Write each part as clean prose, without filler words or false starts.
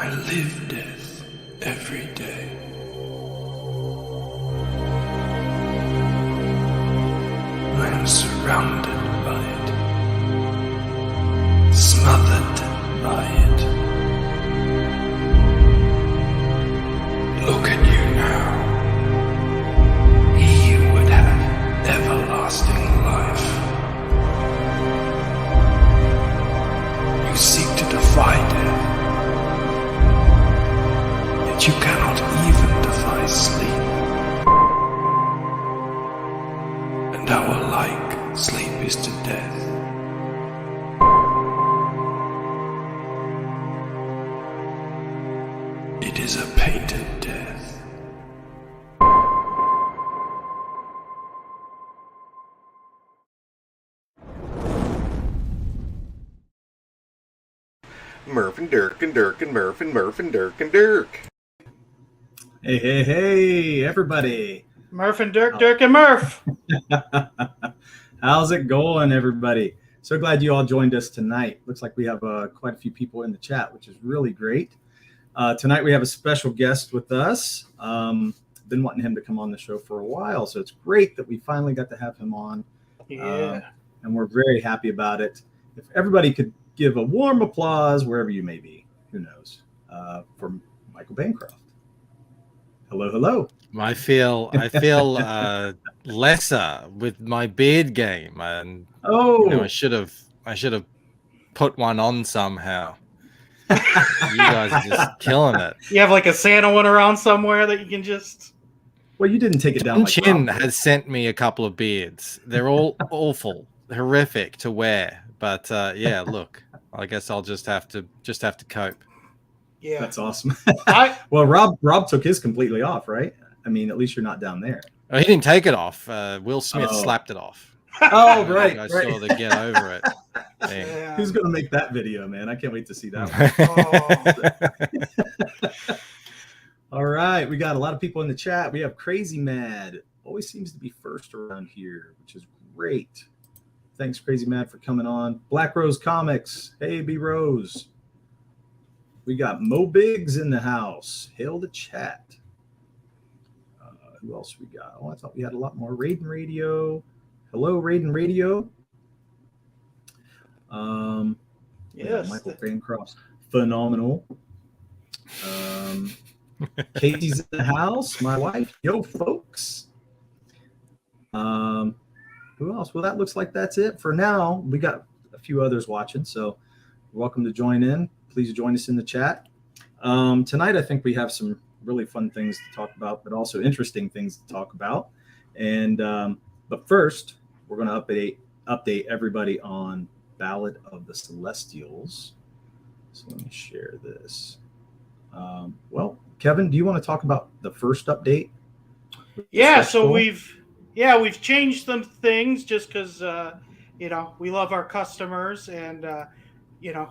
I live death every day. I am surrounded by it, smothered by it. Look at you now. You would have everlasting life. You seek to defy death, yet you cannot even defy sleep. And our like sleep is to death. It is a painted death. Murph and Dirk and Dirk and Murph and Murph and Dirk and Dirk. Hey, everybody. Murph and Dirk, Dirk and Murph. How's it going, everybody? So glad you all joined us tonight. Looks like we have quite a few people in the chat, which is really great. Tonight we have a special guest with us. Been wanting him to come on the show for a while, so it's great that we finally got to have him on. Yeah. And we're very happy about it. If everybody could give a warm applause wherever you may be, who knows, for Michael Bancroft. Hello, hello. I feel lesser with my beard game, and I should have put one on somehow. You guys are just killing it. You have like a Santa one around somewhere that you can just. Well, you didn't take it down. Chin has sent me a couple of beards. They're all awful, horrific to wear. But yeah, look, I guess I'll just have to cope. Yeah, that's awesome. Well, Rob took his completely off, right? I mean, at least you're not down there. Oh, he didn't take it off. Will Smith slapped it off. Oh, right. I saw the get over it. Yeah. Who's going to make that video, man? I can't wait to see that one. All right. We got a lot of people in the chat. We have Crazy Mad. Always seems to be first around here, which is great. Thanks, Crazy Mad, for coming on. Black Rose Comics. Hey, B Rose. We got Mo Biggs in the house. Hail the chat. Who else we got? Oh, I thought we had a lot more. Raiden Radio. Hello, Raiden Radio. Yes. Michael Bancroft. Phenomenal. Katie's in the house. My wife. Yo, folks. Who else? Well, that looks like that's it for now. We got a few others watching, so you're welcome to join in. Please join us in the chat. Tonight, I think we have some really fun things to talk about, but also interesting things to talk about. And but first, we're going to update everybody on Ballad of the Celestials. So let me share this. Well, Kevin, do you want to talk about the first update? Yeah, so we've changed some things just because we love our customers and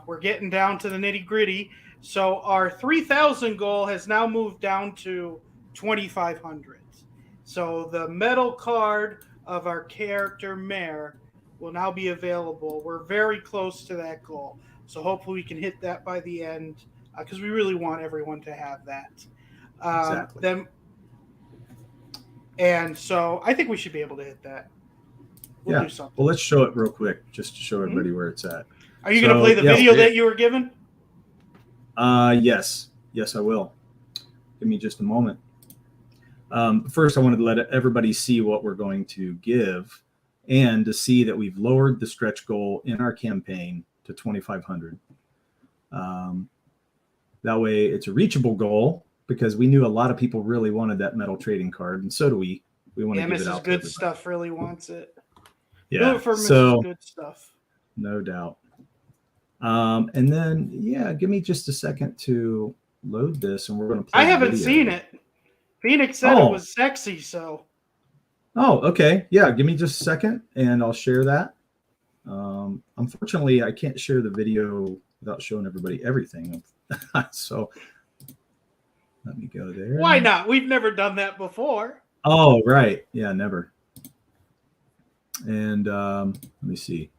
we're getting down to the nitty-gritty. So our 3,000 goal has now moved down to 2,500. So the metal card of our character Mare will now be available. We're very close to that goal. So hopefully we can hit that by the end because we really want everyone to have that. Exactly. And so I think we should be able to hit that. We'll do something. Well, let's show it real quick just to show everybody where it's at. Are you going to play the video that you were given? Yes, I will. Give me just a moment. First, I wanted to let everybody see what we're going to give and to see that we've lowered the stretch goal in our campaign to 2,500. That way it's a reachable goal because we knew a lot of people really wanted that metal trading card, and so do we. We want to give it out. Mrs. Good Stuff really wants it. Yeah, do it for Mrs. Good Stuff. No doubt. And then, give me just a second to load this, and we're going to play. I haven't seen it. Phoenix said it was sexy, so. Oh, okay. Yeah, give me just a second, and I'll share that. Unfortunately, I can't share the video without showing everybody everything. So let me go there. Why not? We've never done that before. Oh, right. Yeah, never. And let me see.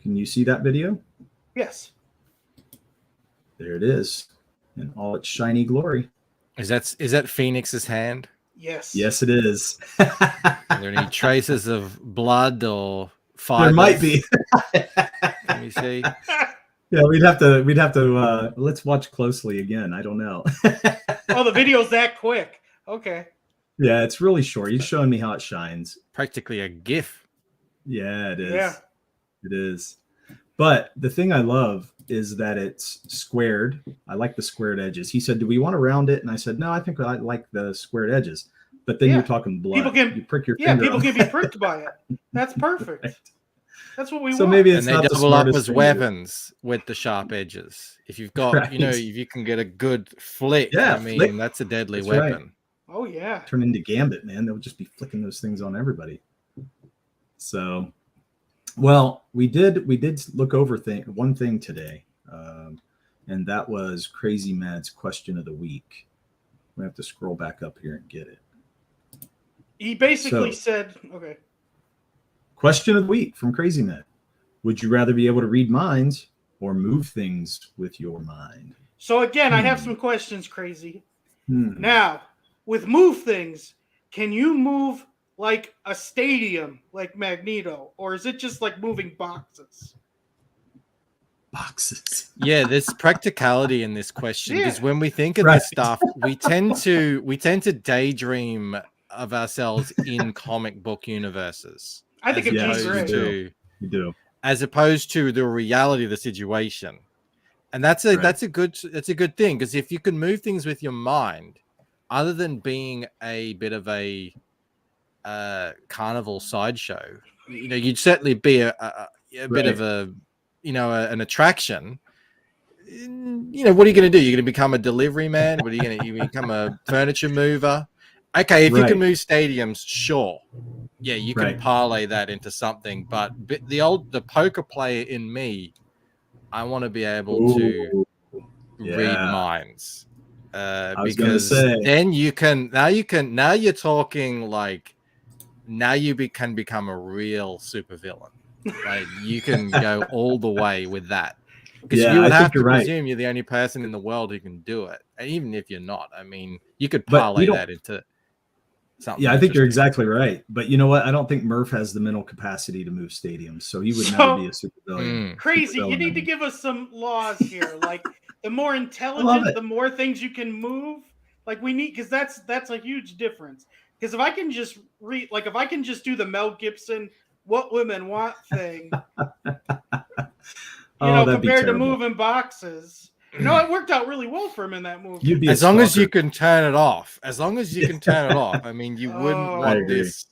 Can you see that video? Yes. There it is. in all its shiny glory. Is that Phoenix's hand? Yes. Yes, it is. Are there any traces of blood or fibers? There might be. Let me see. Yeah, we'd have to let's watch closely again. I don't know. Oh, the video's that quick. Okay. Yeah, it's really short. He's showing me how it shines. Practically a GIF. Yeah, it is. Yeah. It is. But the thing I love is that it's squared. I like the squared edges. He said, "Do we want to round it?" And I said, "No, I think I like the squared edges." But then you're talking blood. You prick your finger. People can be pricked by it. That's perfect. Right. That's what we want. So maybe it's and they not the double up smartest as thing weapons with the sharp edges. If you've got, Right. if you can get a good flick, Yeah, I mean, flick. that's a deadly That's right. weapon. Oh yeah. Turn into Gambit, man. They'll just be flicking those things on everybody. So, well, we did look over one thing today, and that was Crazy Mad's question of the week. We have to scroll back up here and get it. He basically said, okay. Question of the week from Crazy Mad. Would you rather be able to read minds or move things with your mind? So again, I have some questions, Crazy. Hmm. Now, with move things, can you move like a stadium, like Magneto, or is it just like moving boxes? Boxes. Yeah, there's practicality in this question because Yeah. when we think of this stuff, we tend to daydream of ourselves in comic book universes. I think it'd be great. You do. As opposed to the reality of the situation. And that's a good thing, because if you can move things with your mind, other than being a bit of a carnival sideshow, you'd certainly be a bit of a an attraction. What are you going to do? You're going to become a delivery man? What are you become a furniture mover? Okay, if you can move stadiums, sure. Yeah, you can parlay that into something. But the poker player in me, I want to be able to read minds. Because then now you're talking like, now you can become a real supervillain. Like, you can go all the way with that. Because you would have to presume you're the only person in the world who can do it. And even if you're not, I mean, you could parlay that into something. Yeah, I think you're exactly right. But you know what? I don't think Murph has the mental capacity to move stadiums. So he would never be a supervillain. Crazy. You need to give us some laws here. Like, the more intelligent, the more things you can move. Like, we need, because that's a huge difference. Because if I can just if I can just do the Mel Gibson "What Women Want" thing, compared to moving boxes. No, it worked out really well for him in that movie. As long as you can turn it off. I mean, you wouldn't want this.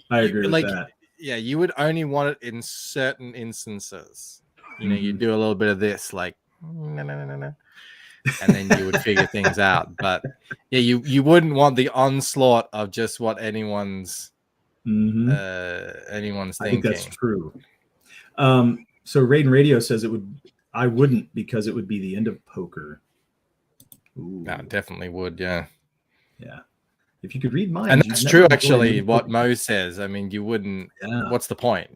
I agree with that. Yeah, you would only want it in certain instances. You do a little bit of this, like, no. And then you would figure things out. But yeah, you wouldn't want the onslaught of just what anyone's thinking. I think that's true. So Raiden Radio says I wouldn't, because it would be the end of poker. Ooh. No, it definitely would, yeah. Yeah. If you could read minds. And that's true, actually, what Mo says. I mean, you wouldn't. Yeah. What's the point,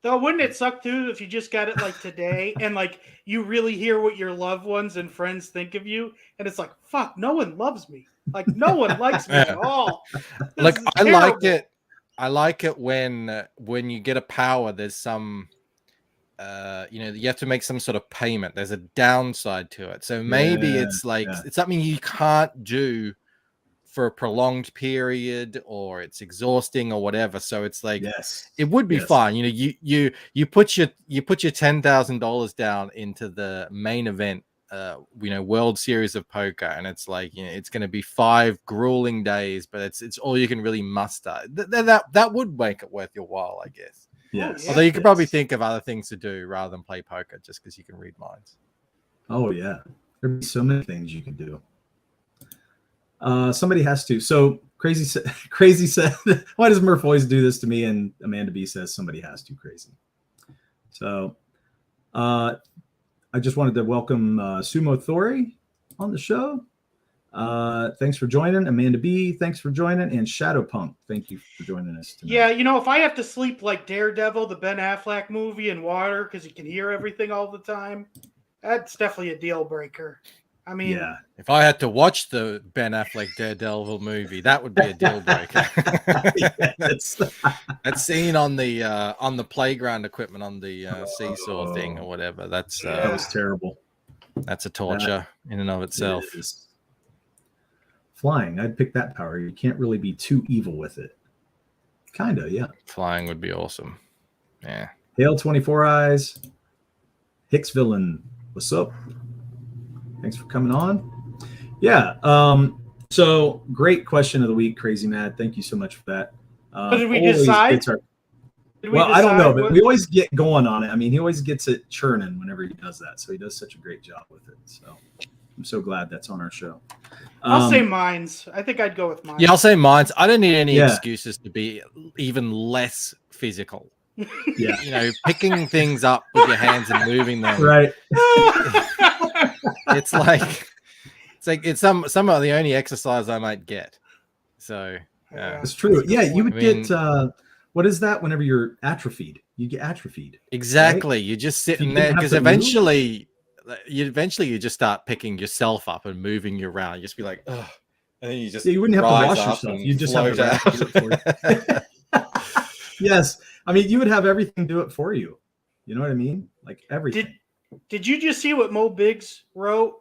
Though, wouldn't it suck too if you just got it like today and like you really hear what your loved ones and friends think of you, and it's like, fuck, no one loves me. Like, no one likes me at all. Like, I like it when you get a power, there's some you have to make some sort of payment. There's a downside to it. So maybe it's like it's something you can't do for a prolonged period, or it's exhausting or whatever. So it's like, it would be fun. You put your $10,000 down into the main event, World Series of Poker, and it's like, it's going to be 5 grueling days, but it's all you can really muster. That would make it worth your while, I guess. Yes. Although you could probably think of other things to do rather than play poker, just because you can read minds. Oh yeah, there'd be so many things you can do. Somebody has to. So Crazy said, why does Murph always do this to me? And Amanda B says somebody has to. Crazy. So I just wanted to welcome Sumo Thori on the show. Thanks for joining. Amanda B, thanks for joining. And Shadow Punk, thank you for joining us tonight. Yeah, if I have to sleep like Daredevil, the Ben Affleck movie, in water because you can hear everything all the time, That's definitely a deal breaker. I mean, Yeah. If I had to watch the Ben Affleck Daredevil movie, that would be a deal breaker. Yes. That scene on the playground equipment on the seesaw thing or whatever. That's That was terrible. that's a torture in and of itself. It is. Flying, I'd pick that power. You can't really be too evil with it. Kinda, yeah. Flying would be awesome. Yeah. Hail 24 Eyes. Hicks Villain. What's up? Thanks for coming on. Yeah. So great question of the week, Crazy Mad. Thank you so much for that. But did we always decide? gets our- Did we well, I don't know, decide but what- we always get going on it. I mean, he always gets it churning whenever he does that. So he does such a great job with it. So I'm so glad that's on our show. I'll say mines. I think I'd go with mines. Yeah, I'll say mines. I don't need any Yeah. excuses to be even less physical. Yeah. You know, picking things up with your hands and moving them. Right. It's like it's some of the only exercise I might get. So yeah. It's true. Yeah, you would I mean- get what is that whenever you're atrophied? You get atrophied. Exactly. You're just sitting you there didn't have because to move? eventually you just start picking yourself up and moving you around. You just be like, ugh. And then you just Yeah, you wouldn't have to rise wash up yourself. and You just have float to do it for you. Yes. I mean, you would have everything do it for you. You know what I mean? Like everything. Did you just see what Mo Biggs wrote?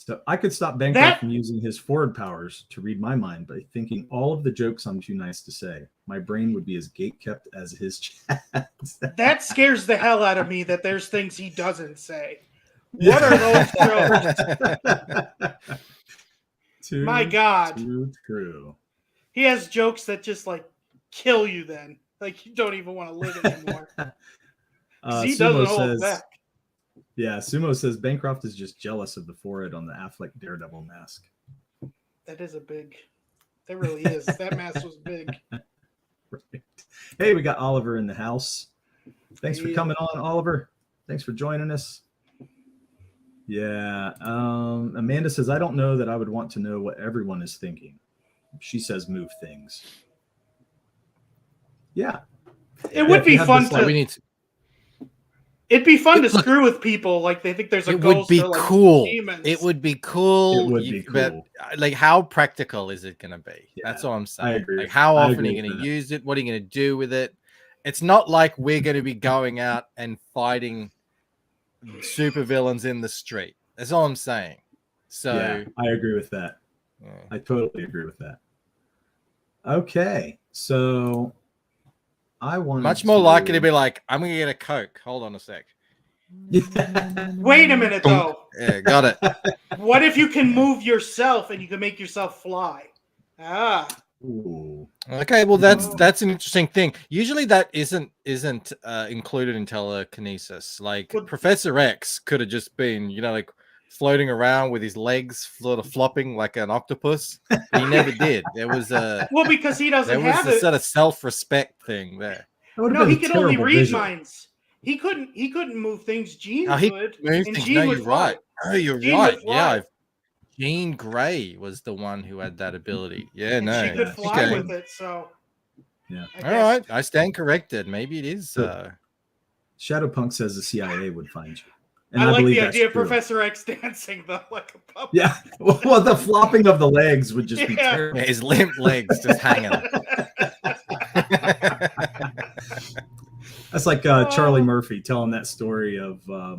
So I could stop Bancroft from using his forward powers to read my mind by thinking all of the jokes I'm too nice to say. My brain would be as gatekept as his chat. That scares the hell out of me that there's things he doesn't say. What are those jokes? Too, My God. Too true. He has jokes that just like kill you then. Like you don't even want to live anymore. 'Cause he doesn't hold back. Yeah, Sumo says Bancroft is just jealous of the forehead on the Affleck Daredevil mask. That is a big. That really is. That mask was big. Right. Hey, we got Oliver in the house. Thanks for Yeah. coming on, Oliver. Thanks for joining us. Yeah. Amanda says, I don't know that I would want to know what everyone is thinking. She says move things. Yeah. It would be fun Like, we to. need to It'd be fun to Look, screw with people. Like they think there's a it ghost. would be or, like, cool. demons. It would be cool. It would be But cool. like, how practical is it going to be? Yeah, That's all I'm saying. agree Like, with- how I often are agree you with going to that. use it? What are you going to do with it? It's not like we're going to be going out and fighting supervillains in the street. That's all I'm saying. So, Yeah, I agree with that. yeah. I totally agree with that. Okay. So I want Much more likely to be like, I'm going to get a Coke. Hold on a sec. Wait a minute though. Yeah, got it. What if you can move yourself and you can make yourself fly? Ah. Ooh. Okay, well that's an interesting thing. Usually that isn't included in telekinesis. Like Well- Professor X could have just been, like floating around with his legs sort of flopping like an octopus. But he never did. There was a Well, because he doesn't have it. sort of self-respect thing there. That would have No, been he a could only terrible read visual. minds. He couldn't move things. Gene Oh, he could. moved and things. Gene No, would you're fly. right. Oh, you're Jean right. would fly. Yeah, Jean Grey was the one who had that ability. Yeah, And no. she could fly okay. with it, so Yeah. I All guess- right, I stand corrected. Maybe it is. Shadowpunk says the CIA would find you. And I like believe the that's idea of true. Professor X dancing though, like a puppet. Yeah. Well, the flopping of the legs would just be Yeah. terrible. Yeah, his limp legs just hanging. That's like Charlie Murphy telling that story of Oh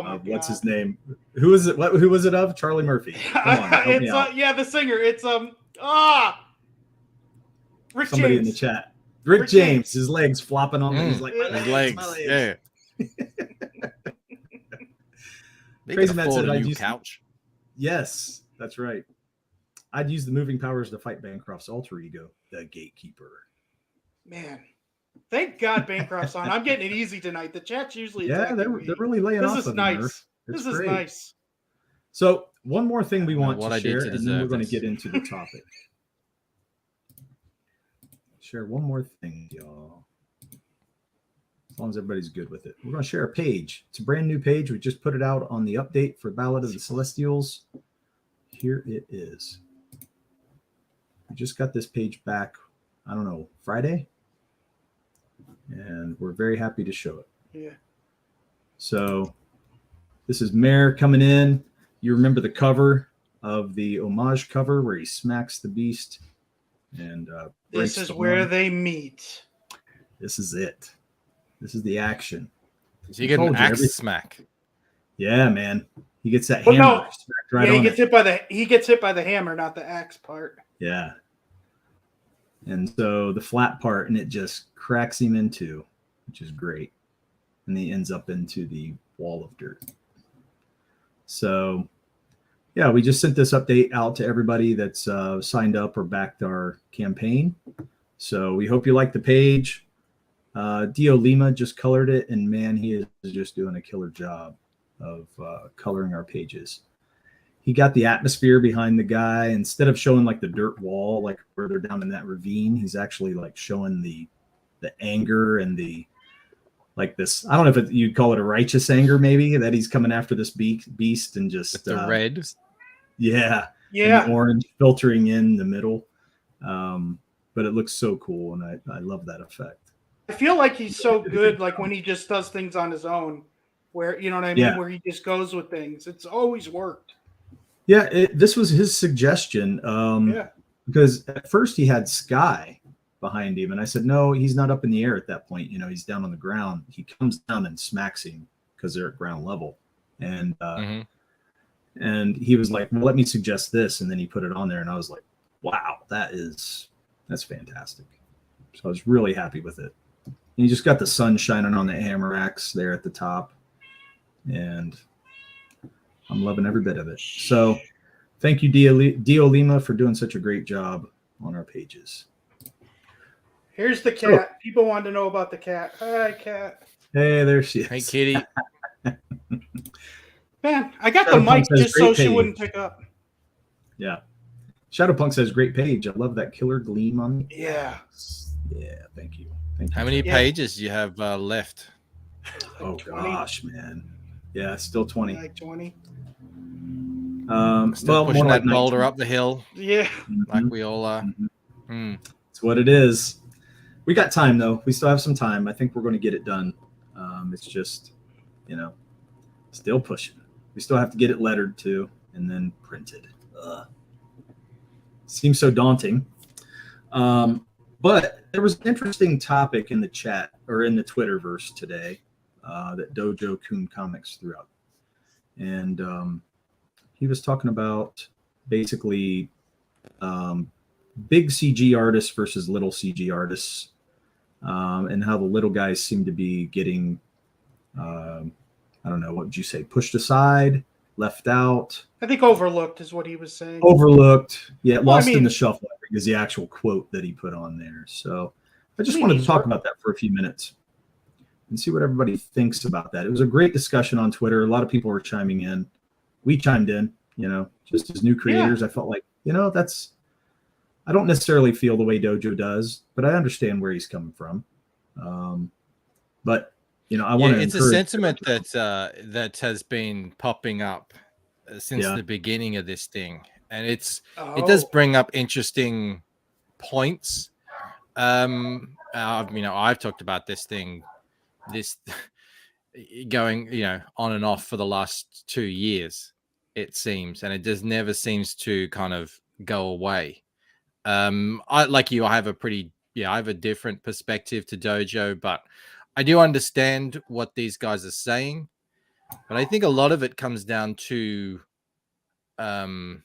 my god. what's his name? Who is it? Who was it of? Charlie Murphy. Come on, help me It's out. yeah, the singer. It's Rick Somebody James. in the chat. Rick Rick James, James. his legs flopping on. He's like, His my His legs, legs. my legs. Yeah. They Crazy could Man afford said a I'd new use- couch. Yes, that's right. I'd use the moving powers to fight Bancroft's alter ego, the Gatekeeper. Man, thank God Bancroft's on. I'm getting it easy tonight. The chat's usually Yeah, attacking they're me. really laying This off is of nice. you, Murph. It's This is great. nice. So one more thing we know want what to I did share, to and then we're deserve going to this. get into the topic. Share one more thing, y'all. As long as everybody's good with it. We're going to share a page. It's a brand new page. We just put it out on the update for Ballad of the Celestials. Here it is. We just got this page back, I don't know, Friday. And we're very happy to show it. Yeah. So This is Mare coming in. You remember the cover of the homage cover where he smacks the beast and This is where they meet. This is it. This is the action. Does he get an axe smack? Yeah, man. He gets that hammer smacked right on he gets hit by the hammer, not the axe part. Yeah. And so the flat part, and it just cracks him in two, which is great. And he ends up into the wall of dirt. So, yeah, we just sent this update out to everybody that's signed up or backed our campaign. So we hope you like the page. Dio Lima just colored it, and man, he is just doing a killer job of coloring our pages. He got the atmosphere behind the guy. Instead of showing like the dirt wall, like further down in that ravine, he's actually like showing the anger and the like this. I don't know if you'd call it a righteous anger, maybe, that he's coming after this beast and just with the red. Yeah. And the orange filtering in the middle. But it looks so cool, and I love that effect. I feel like he's so good, like when he just does things on his own, where, you know what I mean, where he just goes with things. It's always worked. Yeah, this was his suggestion. Because at first he had Sky behind him, and I said, no, he's not up in the air at that point. You know, he's down on the ground. He comes down and smacks him because they're at ground level. And and he was like, well, let me suggest this. And then he put it on there, and I was like, wow, that's fantastic. So I was really happy with it. And you just got the sun shining on the hammer axe there at the top. And I'm loving every bit of it. So thank you, Dio Lima, for doing such a great job on our pages. Here's the cat. People want to know about the cat. Hi, cat. Hey, there she is. Hey, kitty. Man, I got the mic just so she wouldn't pick up. Yeah. Shadowpunk says, great page. I love that killer gleam on it. Yeah. Yeah, thank you. How many pages do you have left? Oh, gosh, man. Yeah, still 20. Like 20. Still pushing more that like boulder up the hill. Yeah. Like we all are. It's what it is. We got time, though. We still have some time. I think we're going to get it done. It's just, still pushing. We still have to get it lettered, too, and then printed. Seems so daunting. But there was an interesting topic in the chat, or in the Twitterverse today, that Dojo Kun Comics threw out. And he was talking about basically big CG artists versus little CG artists, and how the little guys seem to be getting, I don't know, what would you say, pushed aside, left out? I think overlooked is what he was saying. Overlooked. Yeah, lost in the shuffle, I think, is the actual quote that he put on there. So I just wanted to talk about that for a few minutes and see what everybody thinks about that. It was a great discussion on Twitter. A lot of people were chiming in. We chimed in, just as new creators. I felt like, I don't necessarily feel the way Dojo does, but I understand where he's coming from. But, I want to. It's a sentiment that has been popping up since the beginning of this thing. And it does bring up interesting points. I've talked about this thing, going, on and off for the last 2 years, it seems, and it just never seems to kind of go away. I like you, I have a different perspective to Dojo, but I do understand what these guys are saying. But I think a lot of it comes down to mindset,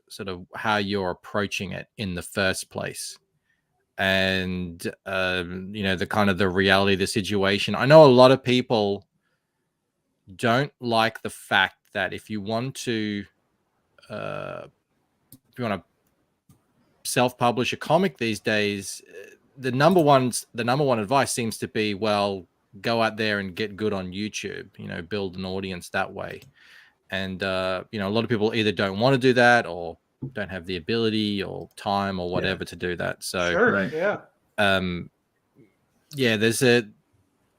sort of how you're approaching it in the first place. And the kind of the reality of the situation. I know a lot of people don't like the fact that if you want to self-publish a comic these days, the number one advice seems to be, well, go out there and get good on YouTube, build an audience that way. And a lot of people either don't want to do that or don't have the ability or time or whatever to do that. So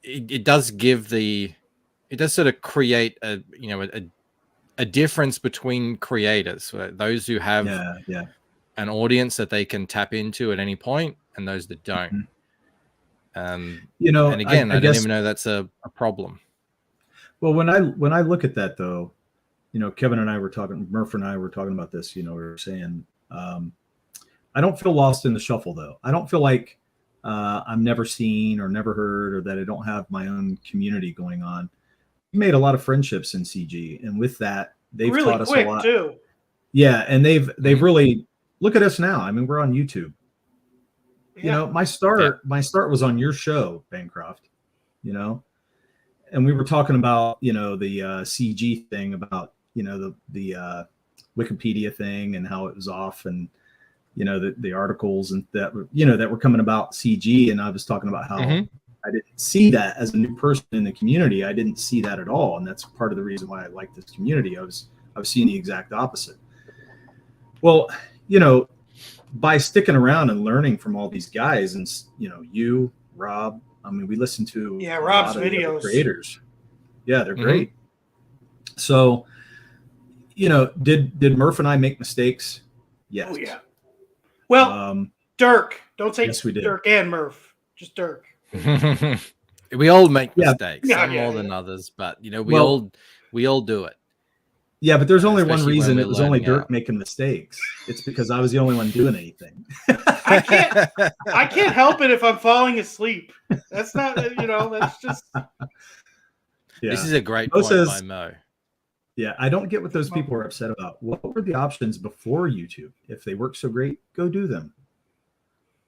it does sort of create a difference between creators, those who have an audience that they can tap into at any point and those that don't. And again, I don't even know that's a problem. Well, when I look at that though, Kevin and I were talking, Murph and I were talking about this. We were saying, I don't feel lost in the shuffle though. I don't feel like I'm never seen or never heard, or that I don't have my own community going on. We made a lot of friendships in CG, and with that, they've really taught us quick a lot too. Yeah, and they've really look at us now. I mean, we're on YouTube. Yeah. My start was on your show, Bancroft. And we were talking about the CG thing, about the Wikipedia thing and how it was off, and the articles and that were coming about CG, and I was talking about how I didn't see that as a new person in the community. I didn't see that at all, and that's part of the reason why I like this community. I was seeing the exact opposite. Well, by sticking around and learning from all these guys, and you, Rob, I mean, we listen to Rob's a lot of the other videos. creators. Yeah, they're great. So, did Murph and I make mistakes? Yes. Oh yeah. Well, Dirk. Don't say yes, we did. Dirk and Murph. Just Dirk. We all make mistakes, Yeah, some yeah, more yeah. than others, but we all do it. Yeah, but there's only one Especially reason when it was we're only learning Dirk out. making mistakes. It's because I was the only one doing anything. I can't help it if I'm falling asleep. That's not, that's just. Yeah. This is a great Mo point says- by Mo. Yeah, I don't get what those people are upset about. What were the options before YouTube? If they work so great, go do them.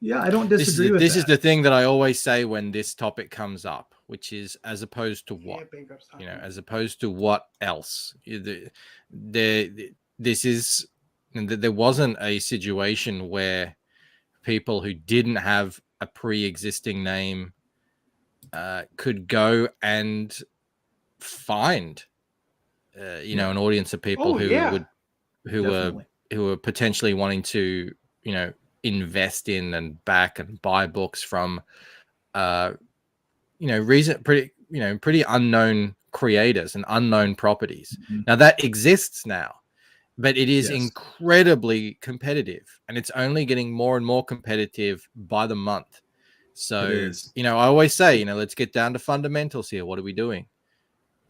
Yeah, I don't disagree with this that. is the thing that I always say when this topic comes up, which is as opposed to what, as opposed to what else. There wasn't a situation where people who didn't have a pre-existing name could go and find an audience of people who were potentially wanting to invest in and back and buy books from pretty unknown creators and unknown properties. Now that exists now, but it is incredibly competitive, and it's only getting more and more competitive by the month. So I always say, let's get down to fundamentals here. What are we doing?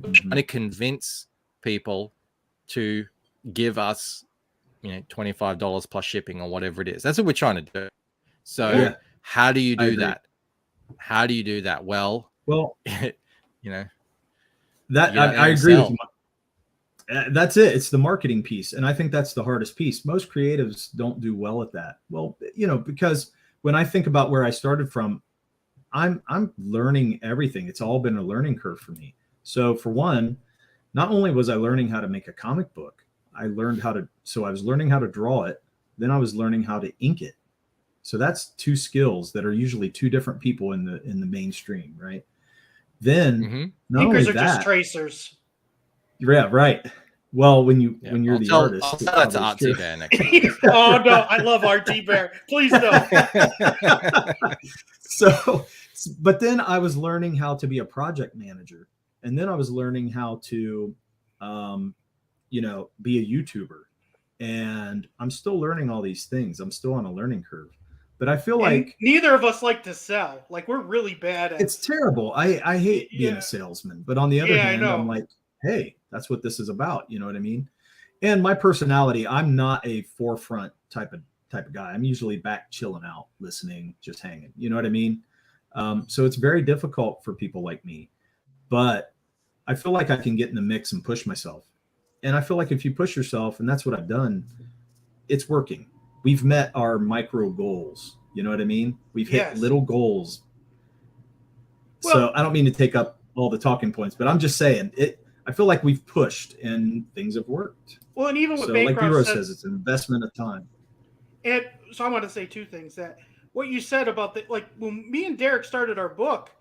We're trying to convince people to give us $25 plus shipping or whatever it is. That's what we're trying to do. So how do you do that? How do you do that? Well, that I agree with you. That's it. It's the marketing piece. And I think that's the hardest piece. Most creatives don't do well at that. Well, because when I think about where I started from, I'm learning everything. It's all been a learning curve for me. So for one, not only was I learning how to make a comic book, I was learning how to draw it. Then I was learning how to ink it. So that's two skills that are usually two different people in the mainstream, right? Then not inkers only are that, just tracers. Yeah, right. Well, when you're the artist, I'll tell that to Artsy Bear next time. Oh no, I love Artsy Bear. Please no. So, but then I was learning how to be a project manager, and then I was learning how to, be a YouTuber, and I'm still learning all these things. I'm still on a learning curve, but I feel like neither of us like to sell. Like we're really bad at. It's terrible. I hate being a salesman, but on the other hand, I'm like, hey, that's what this is about. You know what I mean? And my personality, I'm not a forefront type of guy. I'm usually back chilling out, listening, just hanging. You know what I mean? So it's very difficult for people like me, but I feel like I can get in the mix and push myself. And I feel like if you push yourself, and that's what I've done, it's working. We've met our micro goals. You know what I mean? We've hit little goals. Well, so I don't mean to take up all the talking points, but I'm just saying I feel like we've pushed and things have worked. Well, and even what like Bureau says, it's an investment of time. And so I want to say two things. That what you said about like when me and Derek started our book,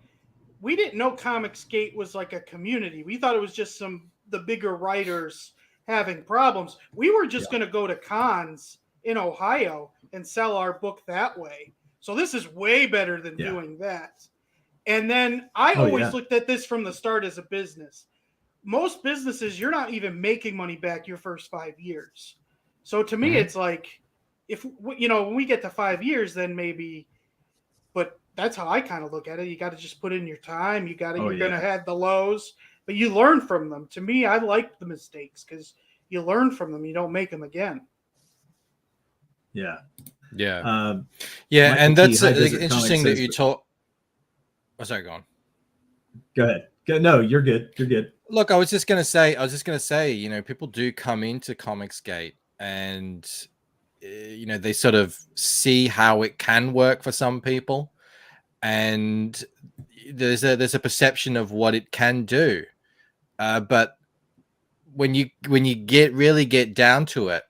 we didn't know Comicsgate was like a community. We thought it was just the bigger writers having problems. We were just going to go to cons in Ohio and sell our book that way. So this is way better than doing that. And then I always looked at this from the start as a business. Most businesses, you're not even making money back your first 5 years. So to me, it's like, if when we get to 5 years, then maybe, but that's how I kind of look at it. You got to just put in your time. You're going to have the lows but you learn from them. To me, I like the mistakes because you learn from them. You don't make them again. Yeah. Yeah. Yeah. Michael And T. that's High Desert interesting Comics that says- you talk. Oh, sorry, go on. Go ahead. No, you're good. You're good. Look, I was just gonna say, you know, people do come into Comicsgate and you know, they sort of see how it can work for some people, and there's a perception of what it can do. But when you get down to it,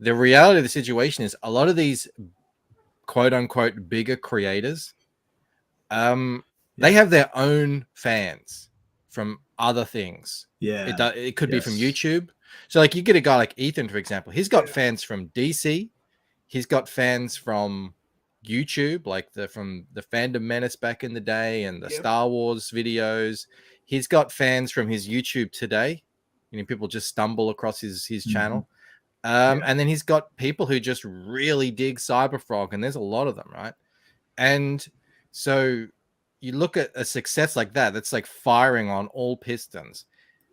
the reality of the situation is a lot of these quote unquote bigger creators, they have their own fans from other things. Yeah. It could be from YouTube. So like you get a guy like Ethan, for example, he's got fans from DC. He's got fans from YouTube, like from the Fandom Menace back in the day and the Star Wars videos. He's got fans from his YouTube today. You know, people just stumble across his channel. And then he's got people who just really dig Cyberfrog, and there's a lot of them, right? And so you look at a success like that, that's like firing on all pistons.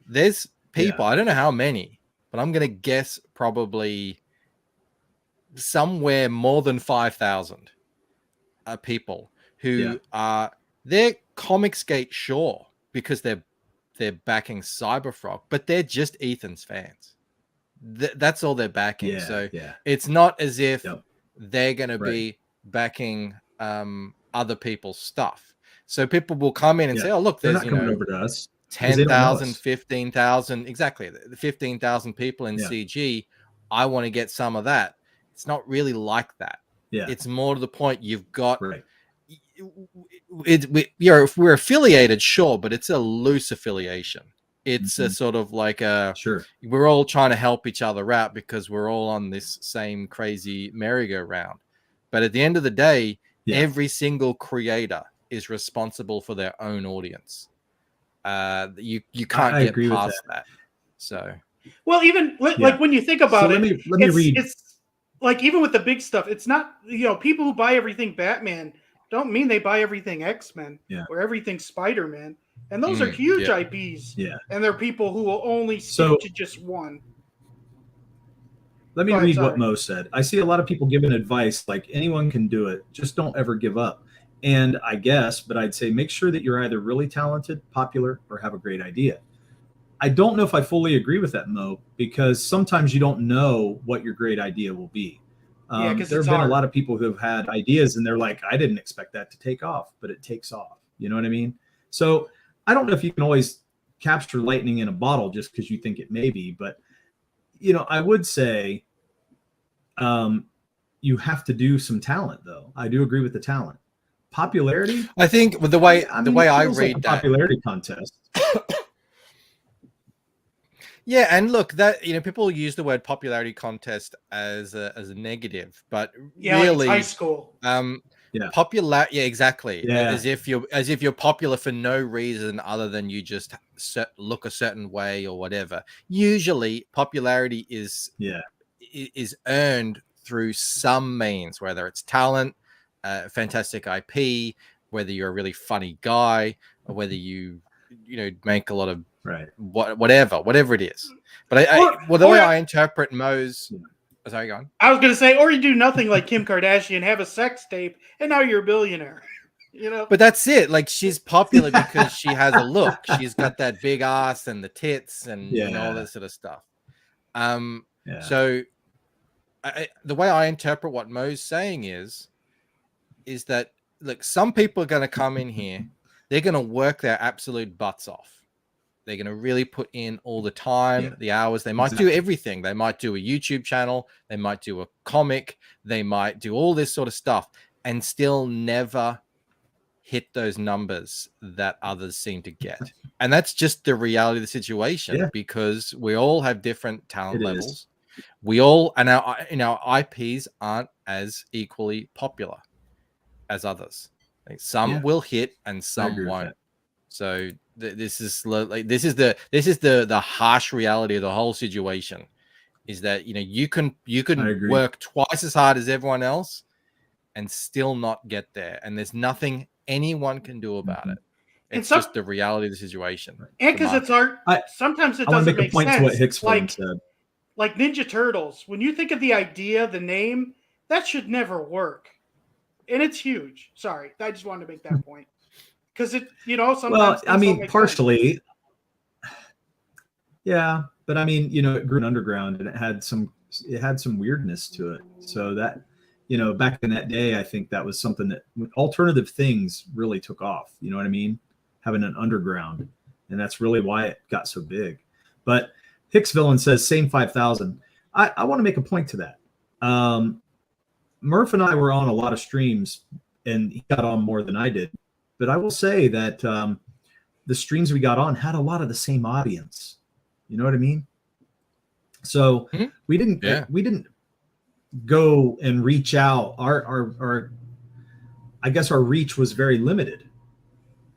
There's people, I don't know how many, but I'm going to guess probably somewhere more than 5,000 people who are, they're Comicsgate, sure, because they're backing Cyberfrog, but they're just Ethan's fans. That's all they're backing. So it's not as if they're going to be backing other people's stuff. So people will come in and say, oh, look, there's, you know, over to us. 10,000, 15,000, exactly, the 15,000 people in CG. I want to get some of that. It's not really like that. It's more to the point. You've got we're affiliated, sure, but it's a loose affiliation. It's a sort of like a we're all trying to help each other out because we're all on this same crazy merry-go-round. But at the end of the day, every single creator is responsible for their own audience. You can't get past that. So, well, even like when you think about let me read. It's like even with the big stuff, it's not, you know, people who buy everything Batman don't mean they buy everything X-Men or everything Spider-Man. And those are huge IPs. And they're people who will only stick to just one. Let me read what Mo said. I see a lot of people giving advice like anyone can do it. Just don't ever give up. And I guess, but I'd say make sure that you're either really talented, popular, or have a great idea. I don't know if I fully agree with that, Mo, because sometimes you don't know what your great idea will be. There have been a lot of people who have had ideas and they're like, I didn't expect that to take off, but it takes off. You know what I mean? So I don't know if you can always capture lightning in a bottle just because you think it may be, but you know, I would say you have to do some talent, though. I do agree with the talent. Popularity, I think with the way I read that popularity contest. Yeah, and look, that, you know, people use the word popularity contest as a negative, but really, like it's high school. Popular, exactly. As if you're popular for no reason other than you just look a certain way or whatever. Usually, popularity is earned through some means, whether it's talent, fantastic IP, whether you're a really funny guy, or whether you make a lot of whatever it is. But the way I interpret Mo's, sorry, go on. I was going to say, or you do nothing like Kim Kardashian, have a sex tape, and now you're a billionaire. You know. But that's it. Like, she's popular because she has a look. She's got that big ass and the tits and all that sort of stuff. So the way I interpret what Mo's saying is that, look, some people are going to come in here. They're going to work their absolute butts off. They're going to really put in all the time, the hours. They might do everything. They might do a YouTube channel. They might do a comic. They might do all this sort of stuff and still never hit those numbers that others seem to get. And that's just the reality of the situation because we all have different talent levels. We all, and our IPs aren't as equally popular as others. Like, some will hit and some won't. So this is the harsh reality of the whole situation, is that you can work twice as hard as everyone else and still not get there, and there's nothing anyone can do about it. It's some- just the reality of the situation. And because it's art, sometimes it I want to doesn't make a make point sense. to what Hicks like said. like Ninja Turtles. When you think of the idea, the name, that should never work, and it's huge. Sorry, I just wanted to make that point because it, sometimes. Well, I things don't mean, make partially, sense. yeah, but I mean, it grew underground and it had some weirdness to it. So that, back in that day, I think that was something that alternative things really took off. You know what I mean? Having an underground, and that's really why it got so big. But Hicks Villain says same 5,000. I want to make a point to that. Murph and I were on a lot of streams, and he got on more than I did. But I will say that the streams we got on had a lot of the same audience. You know what I mean? So we didn't go and reach out. Our I guess our reach was very limited.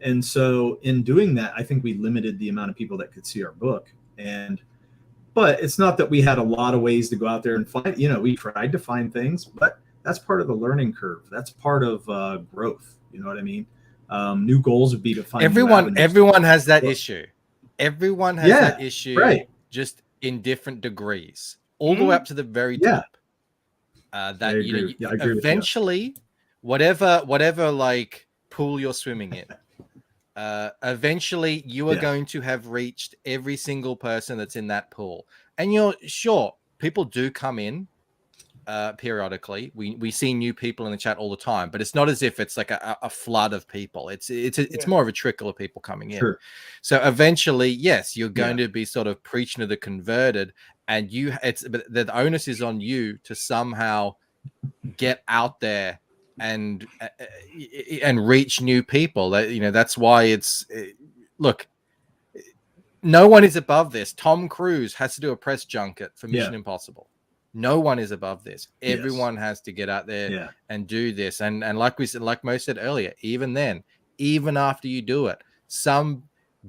And so in doing that, I think we limited the amount of people that could see our book. But it's not that we had a lot of ways to go out there and find, we tried to find things, but that's part of the learning curve. That's part of growth. You know what I mean? New goals would be to find everyone has that issue. Everyone has that issue, right? Just in different degrees, all the way up to the very top. That eventually, whatever like pool you're swimming in, eventually you are going to have reached every single person that's in that pool. And people do come in periodically. We see new people in the chat all the time, but it's not as if it's like a flood of people. It's more of a trickle of people coming in. Sure. So eventually, yes, you're going to be sort of preaching to the converted, and but the onus is on you to somehow get out there and reach new people. That's why look, no one is above this. Tom Cruise has to do a press junket for Mission Impossible. No one is above this. Everyone has to get out there and do this. And like Mo said earlier, even then, even after you do it, some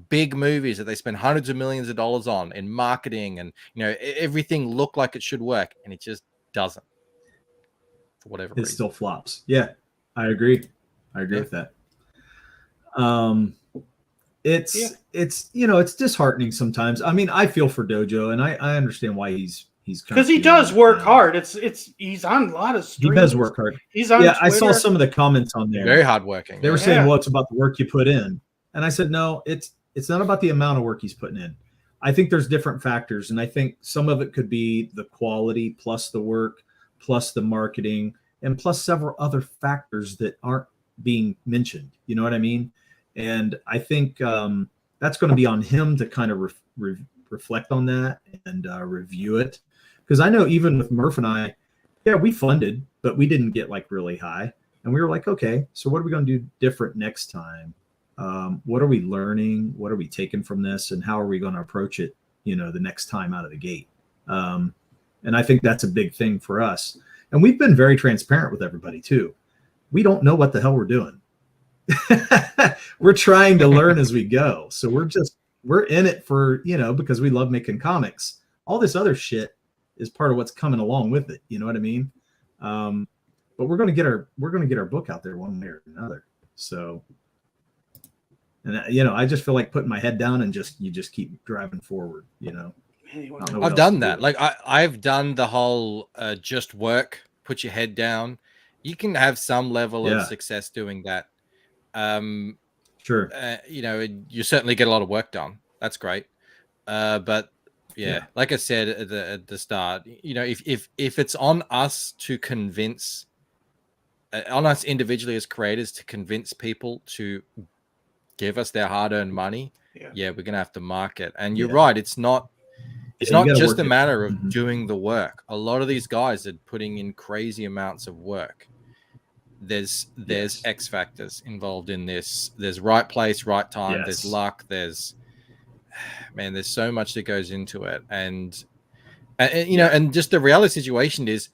big movies that they spend hundreds of millions of dollars on in marketing and everything look like it should work, and it just doesn't. For whatever reason. It still flops. Yeah, I agree. With that. It's disheartening sometimes. I mean, I feel for Dojo, and I understand why he's because he does work hard. He's on a lot of streams. He does work hard. He's on Twitter. I saw some of the comments on there. Very hardworking. They were saying, well, it's about the work you put in. And I said, no, it's not about the amount of work he's putting in. I think there's different factors. And I think some of it could be the quality plus the work, plus the marketing, and plus several other factors that aren't being mentioned. You know what I mean? And I think that's going to be on him to kind of reflect on that and review it. Because I know even with Murph and I, we funded, but we didn't get like really high. And we were like, okay, so what are we going to do different next time? What are we learning? What are we taking from this? And how are we going to approach it, the next time out of the gate? And I think that's a big thing for us. And we've been very transparent with everybody too. We don't know what the hell we're doing. We're trying to learn as we go. So we're in it for, because we love making comics. All this other shit is part of what's coming along with it. You know what I mean? But we're going to get our book out there one way or another. So, and I just feel like putting my head down and you just keep driving forward, I've done that. Like I've done the whole just work, put your head down. You can have some level of success doing that. Sure. You certainly get a lot of work done. That's great. But like I said at the start, if it's on us to convince, on us individually as creators to convince people to give us their hard-earned money, we're gonna have to market. And you're right, it's not just a matter of doing the work. A lot of these guys are putting in crazy amounts of work. There's X factors involved in this. There's right place, right time. There's luck. There's so much that goes into it. And and just the reality situation is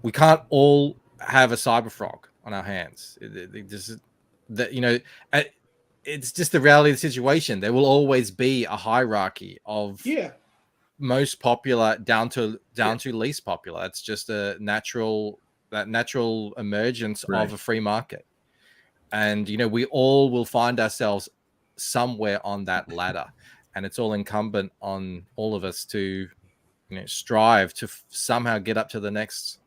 we can't all have a cyber frog on our hands. It's just the reality of the situation. There will always be a hierarchy of most popular down to least popular. It's just a natural emergence of a free market. And we all will find ourselves somewhere on that ladder, and it's all incumbent on all of us to strive to somehow get up to the next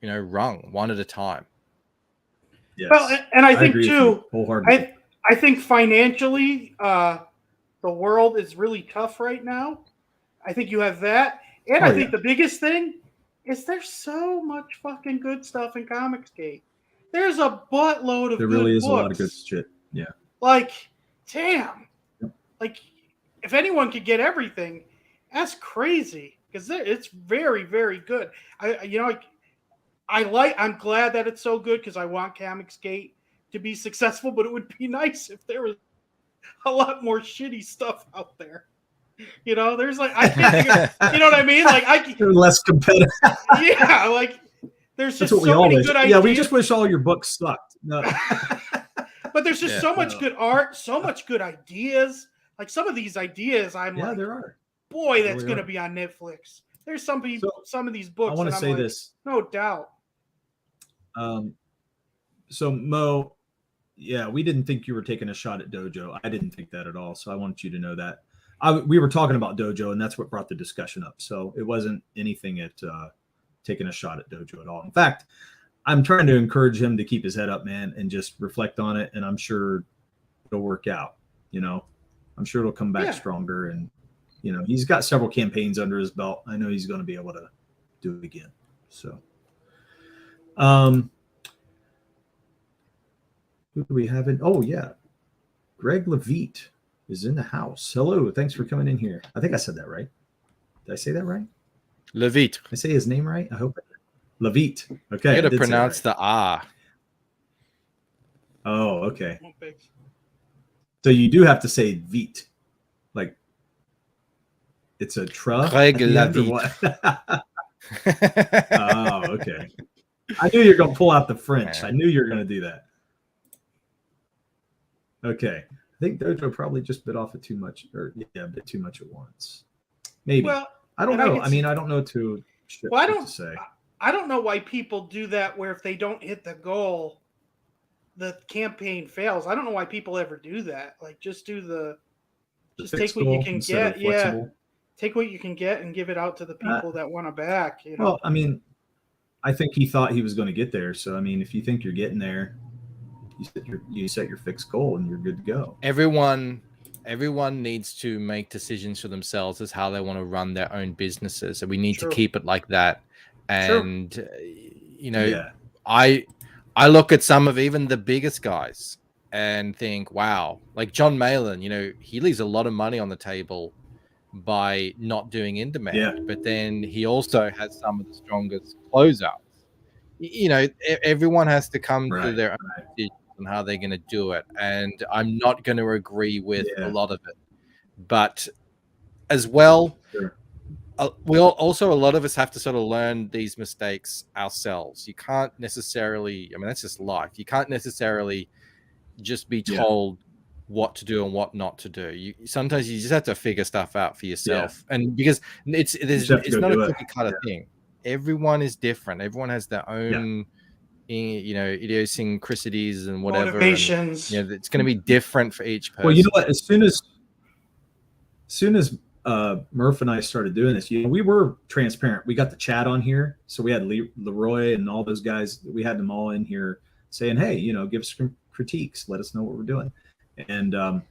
rung, one at a time. Yes. Well, and I think too, wholeheartedly. I think financially, the world is really tough right now. I think you have that, and I think the biggest thing is there's so much fucking good stuff in Comicsgate. There's a buttload of there really is books. a lot of good shit. Yeah. Like, damn. Like, if anyone could get everything, that's crazy because it's very, very good. I'm glad that it's so good because I want Comicsgate to be successful, but it would be nice if there was a lot more shitty stuff out there. There's like I can't. You know what I mean? Like They're less competitive. Yeah, like there's just That's what we so all many wish. good ideas. Yeah, we just wish all your books sucked. No. But there's just so much good art, so much good ideas. Like some of these ideas, I'm like, there are. Boy, that's going to be on Netflix. There's some people, some of these books. I want to say this, no doubt. So Mo, yeah, we didn't think you were taking a shot at Dojo. I didn't think that at all. So I want you to know that we were talking about Dojo, and that's what brought the discussion up. So it wasn't anything at taking a shot at Dojo at all. In fact, I'm trying to encourage him to keep his head up, man, and just reflect on it. And I'm sure it'll work out. I'm sure it'll come back stronger. And he's got several campaigns under his belt. I know he's going to be able to do it again. So, who do we have in? Oh yeah, Greg Levitt is in the house. Hello, thanks for coming in here. I think I said that right. Did I say that right? Levitt. Did I say his name right? I hope. Levitt. Okay. You got to pronounce the R. Oh, okay. So you do have to say Vite, like it's a tra. Greg Levitt. Oh, okay. I knew you were going to pull out the French. I knew you were going to do that. Okay. I think Dojo probably just bit off it too much, or a bit too much at once. Maybe. Well, I don't know. I don't know what to say. I don't know why people do that where if they don't hit the goal, the campaign fails. I don't know why people ever do that. Like just take what you can get. Yeah. Take what you can get and give it out to the people that want to back. Well, I think he thought he was going to get there. So, if you think you're getting there, you set your fixed goal and you're good to go. Everyone needs to make decisions for themselves as how they want to run their own businesses. So we need to keep it like that. And, I look at some of even the biggest guys and think, wow, like John Malin, he leaves a lot of money on the table by not doing in demand. Yeah. But then he also has some of the strongest closeouts. Everyone has to come to their own decisions on how they're going to do it. And I'm not going to agree with a lot of it. But as well, a lot of us have to sort of learn these mistakes ourselves. You can't necessarily, that's just life. You can't necessarily just be told what to do and what not to do. Sometimes you just have to figure stuff out for yourself. And because it's not a cookie cutter thing. Everyone is different. Everyone has their own, idiosyncrasies and whatever. Motivations. And, it's going to be different for each person. Well, you know what? As soon as Murph and I started doing this, we were transparent. We got the chat on here. So we had Leroy and all those guys. We had them all in here saying, hey, give us some critiques. Let us know what we're doing. And I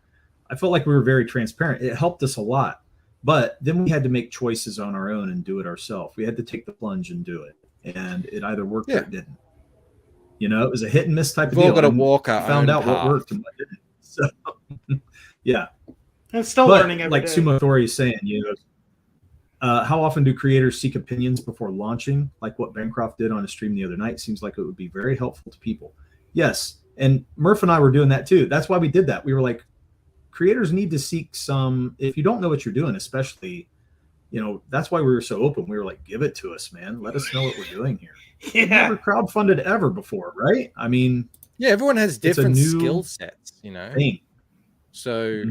felt like we were very transparent. It helped us a lot. But then we had to make choices on our own and do it ourselves. We had to take the plunge and do it. And it either worked or it didn't. It was a hit and miss type of deal. We've all got to walk our found own out path. what worked and what didn't. So, yeah. And still learning every day. Like Sumo Thori is saying, how often do creators seek opinions before launching? Like what Bancroft did on a stream the other night seems like it would be very helpful to people. Yes. And Murph and I were doing that too. That's why we did that. We were like, creators need to seek some, if you don't know what you're doing, especially, that's why we were so open. We were like, give it to us, man. Let us know what we're doing here. We've never crowdfunded ever before, right? Everyone has different skill sets, thing. So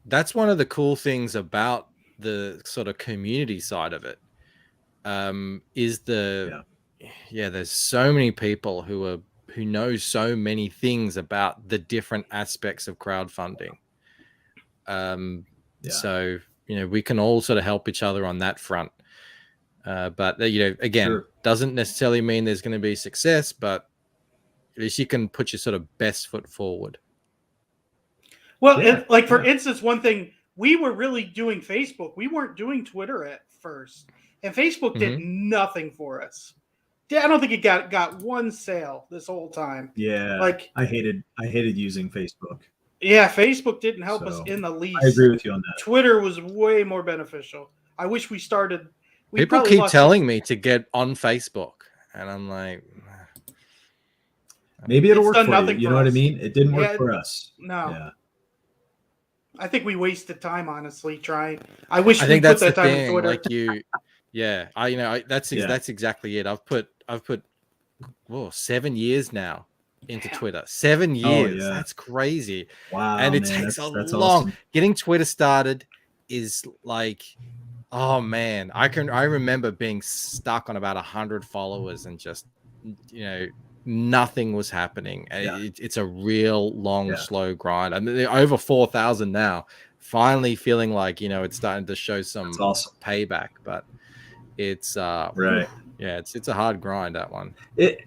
that's one of the cool things about the sort of community side of it. Is there's so many people who who knows so many things about the different aspects of crowdfunding. So, we can all sort of help each other on that front. But, again, doesn't necessarily mean there's going to be success, but at least you can put your sort of best foot forward. Well, for instance, one thing, we were really doing Facebook. We weren't doing Twitter at first. And Facebook did nothing for us. I don't think it got one sale this whole time. Yeah. I hated using Facebook. Yeah, Facebook didn't help us in the least. I agree with you on that. Twitter was way more beneficial. I wish we started. People keep telling me to get on Facebook, and I'm like, maybe it'll work for you. You know what I mean? It didn't work for us. No. Yeah. I think we wasted time, honestly, trying. I wish I we think put that's that the time thing. in Twitter. Like that's exactly it. I've put 7 years now into Twitter. 7 years. Oh, yeah. That's crazy. Wow. And it man, takes a long. Awesome. Getting Twitter started is like, oh man, I remember being stuck on about 100 followers and just nothing was happening. It's a real long, slow grind. I mean, they're over 4,000 now. Finally feeling like it's starting to show some payback, but it's right. Yeah, it's a hard grind, that one.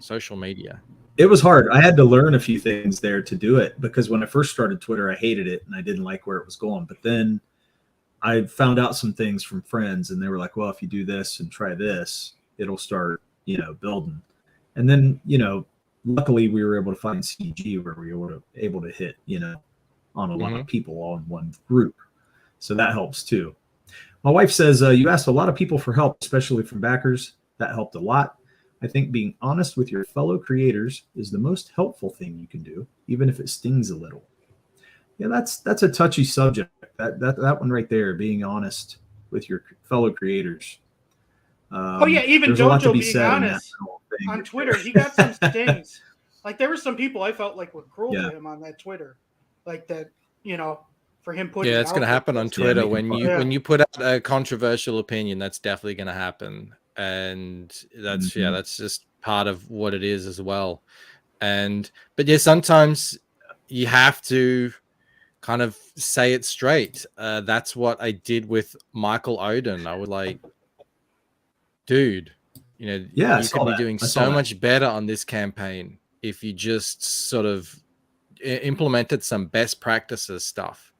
Social media. It was hard. I had to learn a few things there to do it, because when I first started Twitter, I hated it and I didn't like where it was going. But then I found out some things from friends, and they were like, well, if you do this and try this, it'll start, building. And then, luckily we were able to find CG where we were able to hit, on a lot of people all in one group. So that helps too. My wife says, you asked a lot of people for help, especially from backers. That helped a lot. I think being honest with your fellow creators is the most helpful thing you can do, even if it stings a little. Yeah, that's a touchy subject. That one right there, being honest with your fellow creators. Even Jojo being honest on Twitter, he got some stings. Like there were some people I felt like were cruel to him on that Twitter, like that. For him putting. Yeah, it's going to happen on Twitter when you put out a controversial opinion. That's definitely going to happen, and that's that's just part of what it is as well. But sometimes you have to kind of say it straight. That's what I did with Michael Odin. I was like, dude, you could be doing so much better on this campaign if you just sort of implemented some best practices stuff.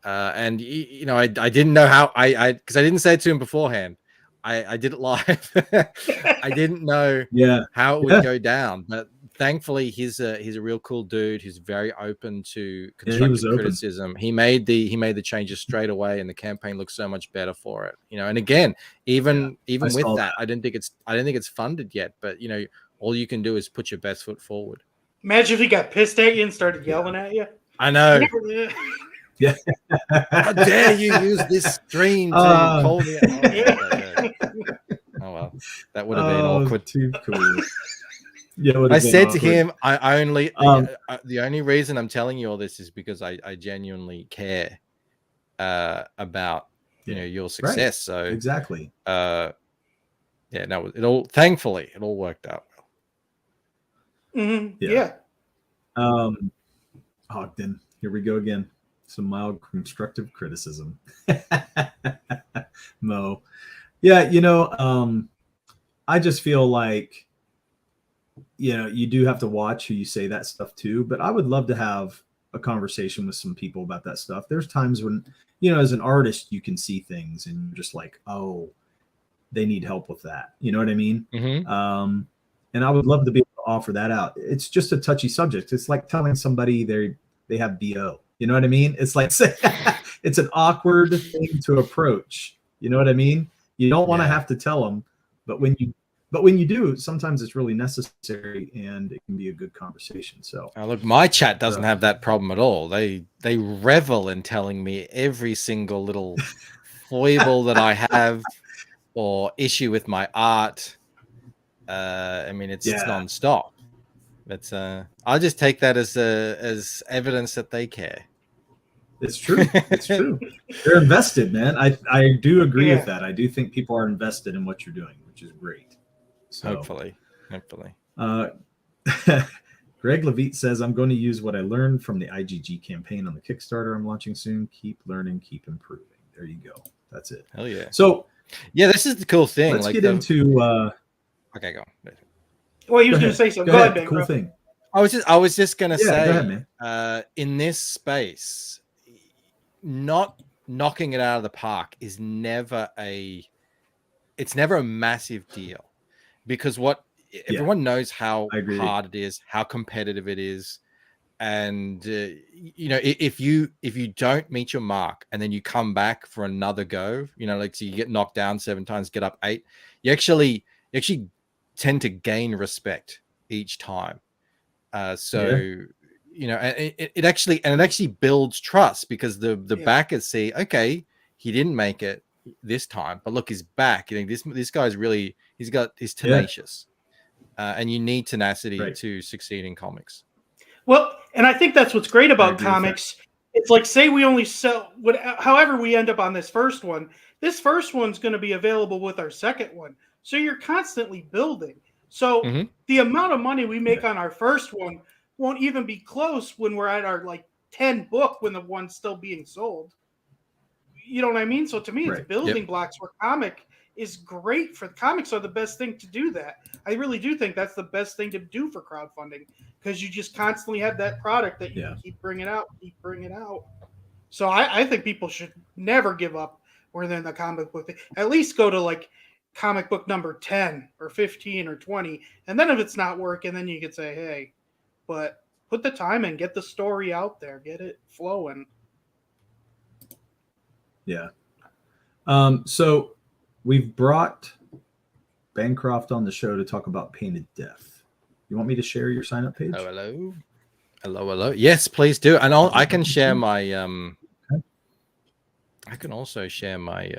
I didn't know how because I didn't say it to him beforehand. I did it live. I didn't know how it would go down, but thankfully he's a real cool dude who's very open to constructive criticism. He made the changes straight away, and the campaign looks so much better for it. And again, even with that, I didn't think it's funded yet, but all you can do is put your best foot forward. Imagine if he got pissed at you and started yelling at you. I know. Yeah. How dare you use this stream to call me out? Oh well, that would have been awkward. Too cool. Yeah, I said to him, I only the only reason I'm telling you all this is because I genuinely care about your success. Right. So exactly. Thankfully it all worked out well. Mm-hmm. Yeah. Ogden, here we go again. Some mild constructive criticism. Mo. Yeah, I just feel like, you do have to watch who you say that stuff to, but I would love to have a conversation with some people about that stuff. There's times when, as an artist, you can see things and you're just like, oh, they need help with that. You know what I mean? Mm-hmm. And I would love to be able to offer that out. It's just a touchy subject. It's like telling somebody they have BO. You know what I mean? It's like, it's an awkward thing to approach. You know what I mean? You don't want to have to tell them, but when you do, sometimes it's really necessary and it can be a good conversation. So look, my chat doesn't have that problem at all. They revel in telling me every single little foible that I have or issue with my art. It's nonstop. But I'll just take that as evidence that they care. It's true. It's true. They're invested, man. I do agree with that. I do think people are invested in what you're doing, which is great. So, hopefully. Greg Levitt says, I'm going to use what I learned from the IGG campaign on the Kickstarter I'm launching soon. Keep learning, keep improving. There you go. That's it. Hell yeah. So yeah, this is the cool thing. Let's get into okay, go on. Well, he was going to say something. Go ahead, Ben. Cool thing. I was just gonna say, go ahead, man. In this space, not knocking it out of the park is never a massive deal, because everyone knows how hard it is, how competitive it is, and if you don't meet your mark and then you come back for another go, like, so you get knocked down 7 times, get up 8, you actually tend to gain respect each time. It actually builds trust, because the backers see, okay, he didn't make it this time, but look, he's back. This guy's really, he's tenacious, and you need tenacity to succeed in comics. Well, and I think that's what's great about comics. It's like, say we only sell however we end up on this first one. This first one's going to be available with our second one, so you're constantly building. So the amount of money we make on our first one won't even be close when we're at our 10 book, when the one's still being sold. You know what I mean? So to me, it's building blocks, where comic is great. For comics are the best thing to do that. I really do think that's the best thing to do for crowdfunding, because you just constantly have that product that you can keep bringing out. So I think people should never give up where they're in the comic book. At least go to comic book number 10 or 15 or 20. And then if it's not working, then you could say, hey, but put the time in, get the story out there, get it flowing. Yeah. So we've brought Bancroft on the show to talk about Painted Death. You want me to share your sign up page? Hello. Yes, please do. And I can share my I can also share my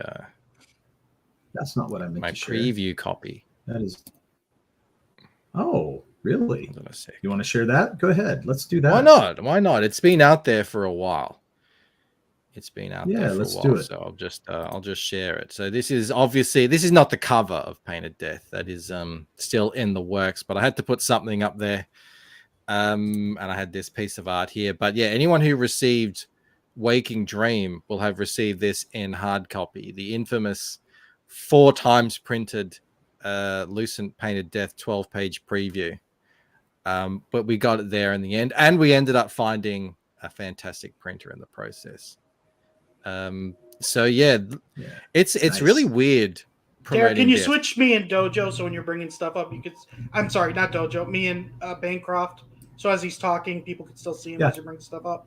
that's not what I meant. My preview copy. That is. Oh, really? You want to share that? Go ahead. Let's do that. Why not? It's been out there for a while. Let's do it. So I'll just share it. So this is not the cover of Painted Death. That is still in the works, but I had to put something up there. And I had this piece of art here. But yeah, anyone who received Waking Dream will have received this in hard copy. The infamous 4 times printed Lucent Painted Death 12-page preview. But we got it there in the end, and we ended up finding a fantastic printer in the process. It's nice. really weird. Derek, can you switch me and Dojo, so when you're bringing stuff up, you could? I'm sorry, not Dojo. Me and Bancroft. So as he's talking, people can still see him as you bring stuff up.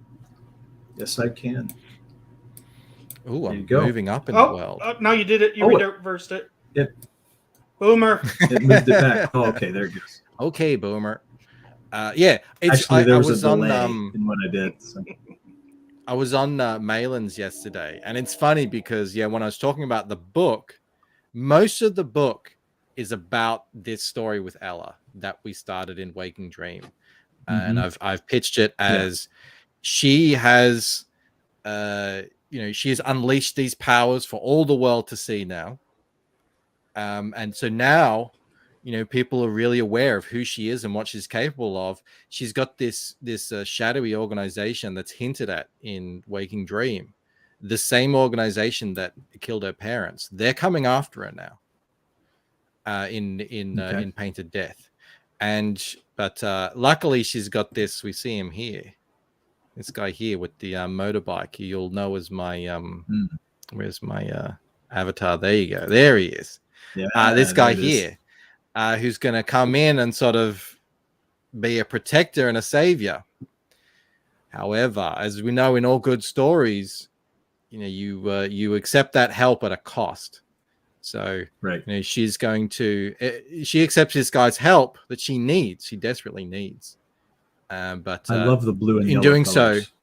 Yes, I can. Ooh, I'm moving up in the world. No, you did it. You reversed it. Yep. Boomer. It moved it back. Oh, okay, there it goes. Okay, Boomer. Actually, there was a delay in what I did. So. I was on Malin's yesterday, and it's funny because when I was talking about the book, most of the book is about this story with Ella that we started in Waking Dream, and I've pitched it as she has, she has unleashed these powers for all the world to see now, and so now, people are really aware of who she is and what she's capable of. She's got this shadowy organization that's hinted at in Waking Dream, the same organization that killed her parents. They're coming after her now. In Painted Death, but luckily she's got this. We see him here. This guy here with the motorbike, you'll know as my where's my avatar? There you go. There he is. This guy here, who's going to come in and sort of be a protector and a savior. However, as we know in all good stories, you accept that help at a cost. So she's going to she accepts this guy's help that she needs. She desperately needs. But I love the blue and in yellow doing colors.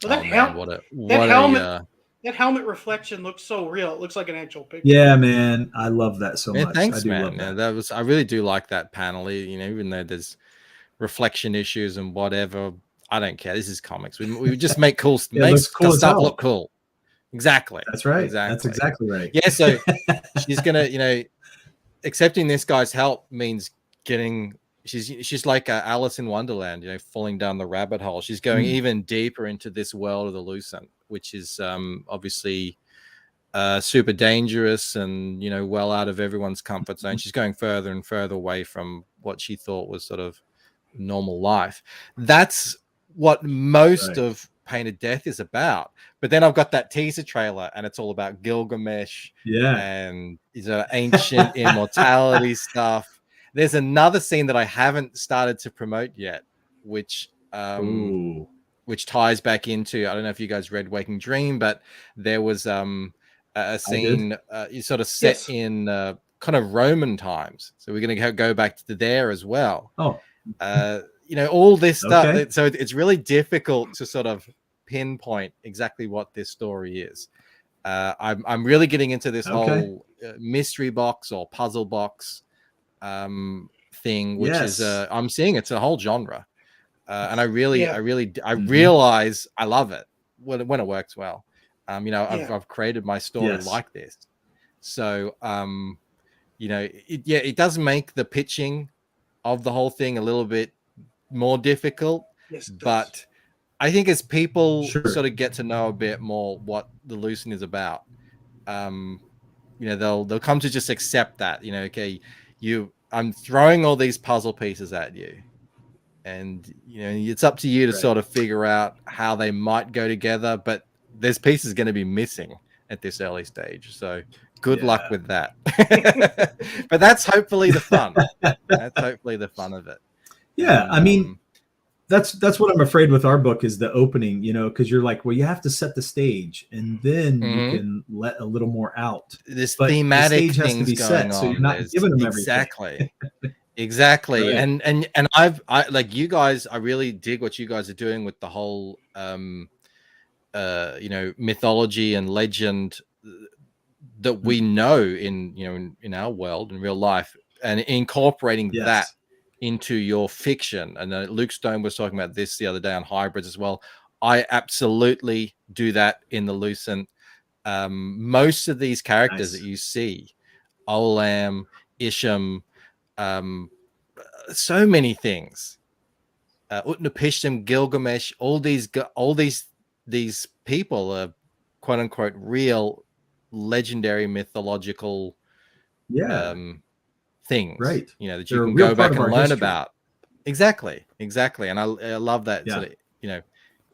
so. That helmet reflection looks so real. It looks like an actual picture. Yeah, man, I love that so much. Thanks, I do man. love that. I really do like that panel. Even though there's reflection issues and whatever, I don't care. This is comics. We just make cool, make stuff look cool. Exactly. That's right. That's exactly right. Yeah. So she's gonna, accepting this guy's help means getting, she's like Alice in Wonderland, you know, falling down the rabbit hole. She's going even deeper into this world of the Lucent, which is obviously super dangerous and, you know, well out of everyone's comfort zone. She's going further and further away from what she thought was sort of normal life. That's what most of Painted Death is about. But then I've got that teaser trailer and it's all about Gilgamesh and ancient immortality stuff. There's another scene that I haven't started to promote yet, which ties back into, I don't know if you guys read Waking Dream, but there was a scene sort of set in kind of Roman times. So we're going to go back to there as well. You know, all this stuff. So it's really difficult to sort of pinpoint exactly what this story is. I'm really getting into this whole mystery box or puzzle box thing, which is I'm seeing it's a whole genre, and I realize I love it when it works well. You know, I've created my story like this, so you know, it does make the pitching of the whole thing a little bit more difficult, but I think as people sort of get to know a bit more what the Lucent is about, you know, they'll come to just accept that, you know, okay, I'm throwing all these puzzle pieces at you, and you know, it's up to you to sort of figure out how they might go together, but there's pieces going to be missing at this early stage, so good luck with that. But that's hopefully the fun. That's hopefully the fun of it. I mean, that's what I'm afraid with our book is the opening, you know, because you're like, well, you have to set the stage and then you can let a little more out. This thematic thing has to be set, so you're not giving them everything. Exactly. And I like you guys, I really dig what you guys are doing with the whole you know, mythology and legend that we know in our world, in real life, and incorporating that into your fiction. And Luke Stone was talking about this the other day on hybrids as well. I absolutely do that in the Lucent. Most of these characters that you see, Olam, Isham, so many things, Utnapishtim, Gilgamesh, all these people are quote unquote real legendary mythological things, you know, that you can go back and learn about. Exactly. And I love that sort of, you know,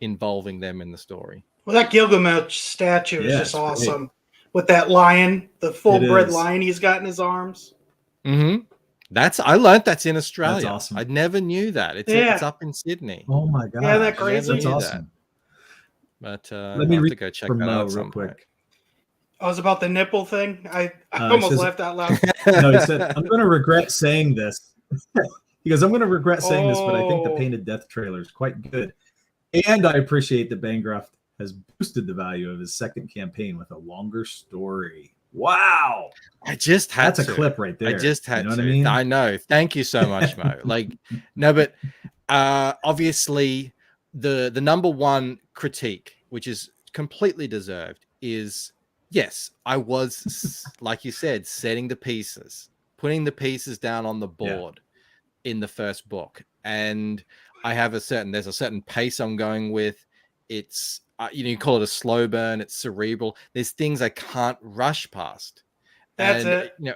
involving them in the story. Well, that Gilgamesh statue is just awesome with that lion, the full-bred lion he's got in his arms. I learned that's in Australia. That's awesome. I never knew that. It's up in Sydney. Oh my god! Yeah, that crazy. That's awesome. But let me have to go check that out real quick. I was about the nipple thing. I almost laughed out loud. No, he said, I'm going to regret saying this. He goes, I'm going to regret saying this, but I think the Painted Death trailer is quite good. And I appreciate that Bancroft has boosted the value of his second campaign with a longer story. Wow. I just had That's a clip right there. I just had you know to. What I mean? I know. Thank you so much, Mo. Like, no, but obviously the number one critique, which is completely deserved, is yes, I was, like you said, setting the pieces, putting the pieces down on the board in the first book. And I have there's a certain pace I'm going with. It's, you know, you call it a slow burn. It's cerebral. There's things I can't rush past. That's it. You know,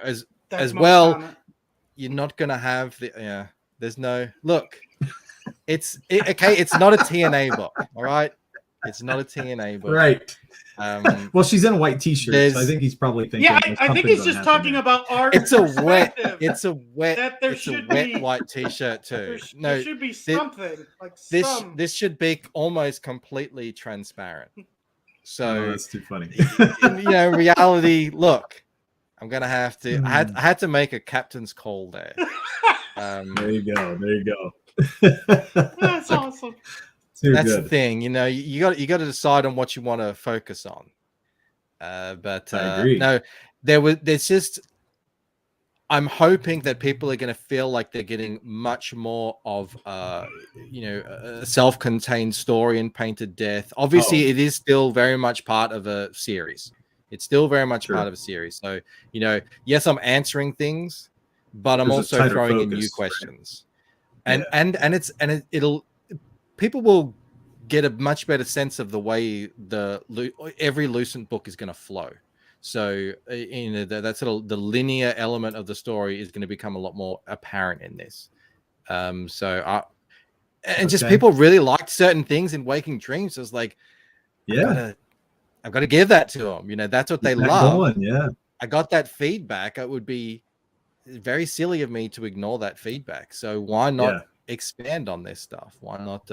as well, you're not going to have there's no, look, okay. It's not a TNA book. All right. It's not a TNA book. Right. Well, she's in a white t-shirt, so I think he's probably thinking. Yeah, I think he's just talking about art. It's a wet white t-shirt too. There should be something like this should be almost completely transparent. So that's too funny. You know, reality. Look, I'm gonna have to. I had to make a captain's call there. There you go. That's awesome. That's the thing, you know. You got to decide on what you want to focus on. But I agree. No, there's just. I'm hoping that people are going to feel like they're getting much more of, you know, a self-contained story in Painted Death. Obviously, it is still very much part of a series. It's still very much part of a series. So, you know, yes, I'm answering things, but I'm also throwing in new questions. it'll people will get a much better sense of the way every Lucent book is going to flow. So that sort of the linear element of the story is going to become a lot more apparent in this. Just people really liked certain things in Waking Dreams. So it's like, I've got to give that to them. That's what they love. I got that feedback. It would be very silly of me to ignore that feedback. So why not expand on this stuff? Why not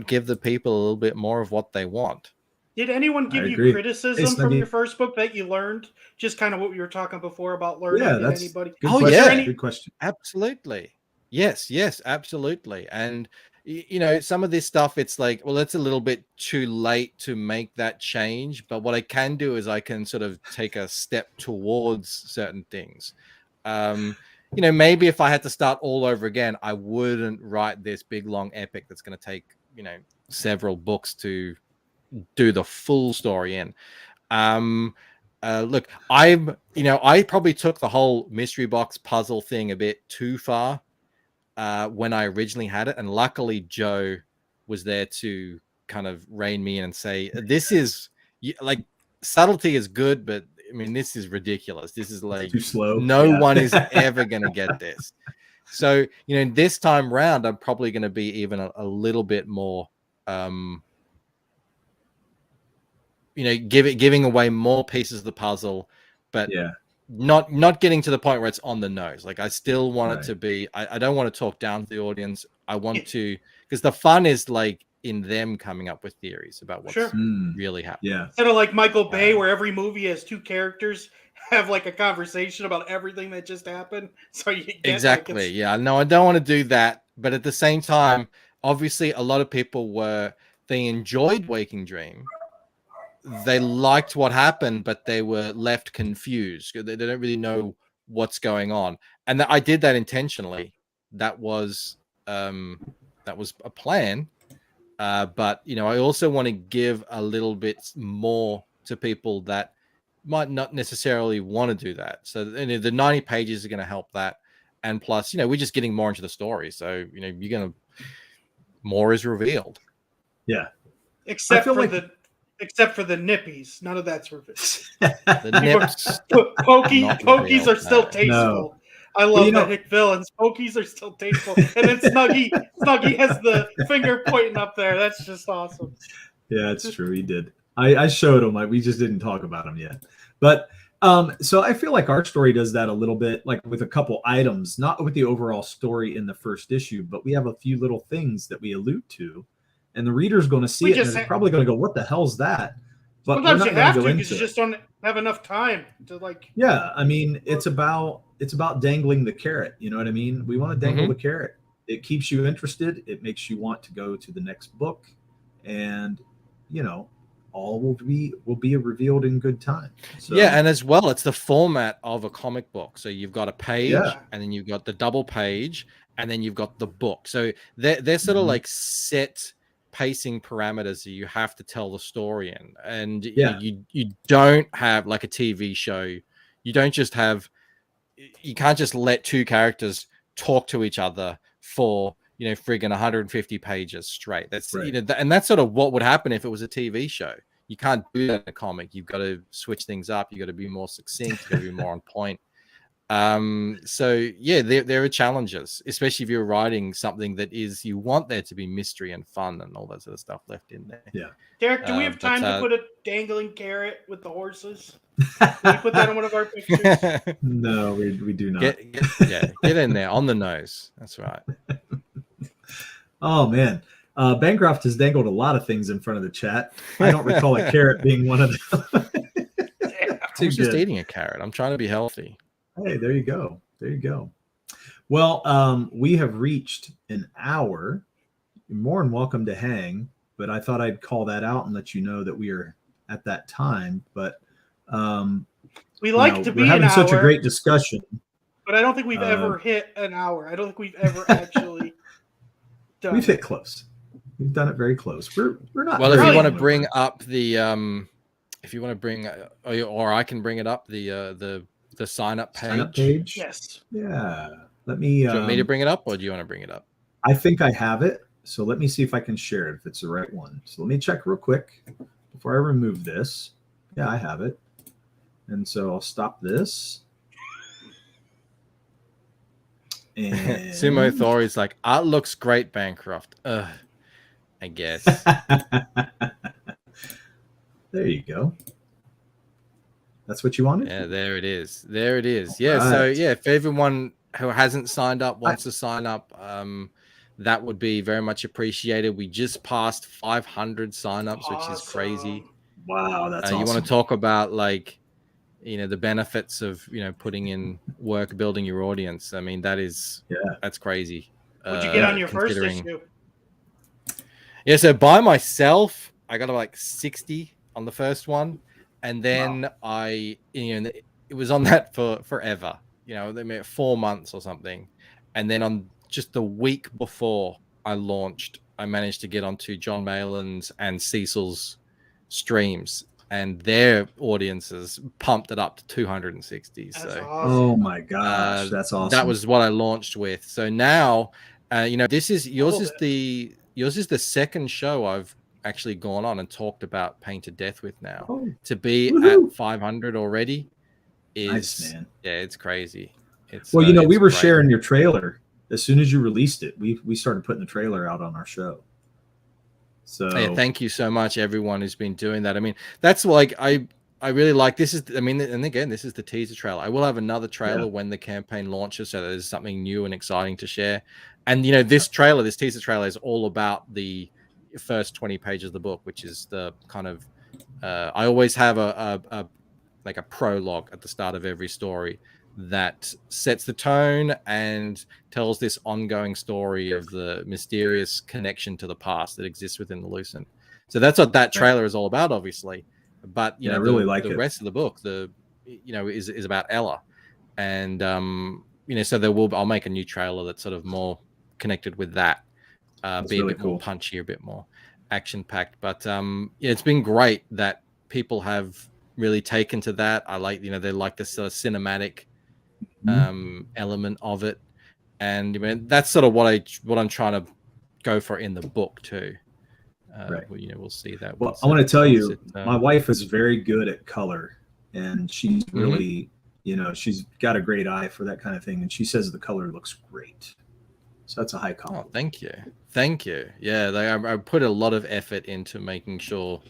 give the people a little bit more of what they want? Did anyone give you criticism from your first book that you learned? Just kind of what we were talking before about learning. Yeah, that's anybody? Good question. Absolutely. Yes, absolutely. And some of this stuff, it's like, well, it's a little bit too late to make that change. But what I can do is I can sort of take a step towards certain things. Maybe if I had to start all over again, I wouldn't write this big long epic that's going to take several books to do the full story in. Look, I probably took the whole mystery box puzzle thing a bit too far when I originally had it, and luckily Joe was there to kind of rein me in and say, this is like, subtlety is good, but I mean, this is ridiculous. This is like too slow. No one is ever going to get this. So this time round, I'm probably going to be even a little bit more giving away more pieces of the puzzle, but not getting to the point where it's on the nose. Like, I still want it to be, I don't want to talk down to the audience. I want to, because the fun is like in them coming up with theories about what's really happening. Yeah. Instead of like Michael Bay, where every movie has two characters have like a conversation about everything that just happened. So you get exactly. Yeah. No, I don't want to do that. But at the same time, obviously a lot of people they enjoyed Waking Dream. They liked what happened, but they were left confused. They don't really know what's going on. And I did that intentionally. That was a plan. But I also want to give a little bit more to people that might not necessarily want to do that. So the 90 pages are going to help that. And plus, we're just getting more into the story. So, more is revealed. Yeah. Except for the nippies. None of that's revealed. The nips. Pokies are still tasteful. No. I love the Hick villains. Pokies are still tasteful. And then Snuggy has the finger pointing up there. That's just awesome. Yeah, it's true. He did. I showed him. We just didn't talk about him yet. But so I feel like our story does that a little bit, like with a couple items, not with the overall story in the first issue, but we have a few little things that we allude to, and the reader's going to see it, and they're probably going to go, "What the hell's that?" But sometimes you have to because you just don't have enough time to like. Yeah, I mean, it's about dangling the carrot. You know what I mean? We want to dangle the carrot. It keeps you interested. It makes you want to go to the next book, and all will be revealed in good time. So, yeah, and as well, it's the format of a comic book. So you've got a page, and then you've got the double page, and then you've got the book. So they're sort of like set pacing parameters that you have to tell the story in. And you don't have like a TV show. You can't just let two characters talk to each other for friggin' 150 pages straight. That's and that's sort of what would happen if it was a TV show. You can't do that in a comic. You've got to switch things up. You've got to be more succinct. You've got to be more on point. So yeah, there are challenges, especially if you're writing something that you want there to be mystery and fun and all that sort of stuff left in there. Yeah. Derek, do we have time to put a dangling carrot with the horses? Can we put that in one of our pictures? No, we do not. Get in there on the nose. That's right. Oh man. Bancroft has dangled a lot of things in front of the chat. I don't recall a carrot being one of them. I was just eating a carrot. I'm trying to be healthy. Hey, there you go. Well, we have reached an hour. You're more than welcome to hang, but I thought I'd call that out and let you know that we are at that time. But we like to be we're having an such hour, a great discussion. But I don't think we've ever hit an hour. I don't think we've ever actually done. We've hit close. We've done it very close. We're not. Well, if you want to bring up the or I can bring it up the sign up page. Yes. Yeah. Let me. Do you want me to bring it up, or do you want to bring it up? I think I have it. So let me see if I can share it, if it's the right one. So let me check real quick before I remove this. Yeah, I have it. And so I'll stop this. And Sumo Thor is like, art looks great, Bancroft. I guess. There you go. That's what you wanted? Yeah, there it is. There it is. Yeah, right. so yeah, if everyone who hasn't signed up wants to sign up, that would be very much appreciated. We just passed 500 signups, which is crazy. Wow, that's awesome. You want to talk about like, the benefits of, putting in work, building your audience. I mean, that's crazy. What'd you get on your first issue? Yeah, so by myself, I got like 60 on the first one. And then it was on that for forever, they made 4 months or something. And then on just the week before I launched, I managed to get onto John Malin's and Cecil's streams, and their audiences pumped it up to 260. That's so awesome. Oh my gosh, that's awesome. That was what I launched with. So now, this is yours is the second show I've actually gone on and talked about Paint to Death with now. To be at 500 already is nice, man. Yeah, it's crazy. It's we were great. Sharing your trailer as soon as you released it. We started putting the trailer out on our show. So yeah, thank you so much, everyone who's been doing that. I mean, that's like I really like this. And again, this is the teaser trailer. I will have another trailer when the campaign launches, so there's something new and exciting to share. And this teaser trailer is all about the first 20 pages of the book, which is the kind of I always have a prologue at the start of every story that sets the tone and tells this ongoing story of the mysterious connection to the past that exists within the Lucent. So that's what that trailer is all about, obviously. But I really like the rest of the book. Is about Ella, and so I'll make a new trailer that's sort of more connected with that. Be really a bit more punchy, a bit more action-packed. But it's been great that people have really taken to that. I like, they like the sort of cinematic element of it, and that's sort of what I'm trying to go for in the book too. We'll see that. Well, I want to tell you, my wife is very good at color, and she's really, she's got a great eye for that kind of thing, and she says the color looks great. So that's a high compliment. Oh, thank you. Yeah, I put a lot of effort into making sure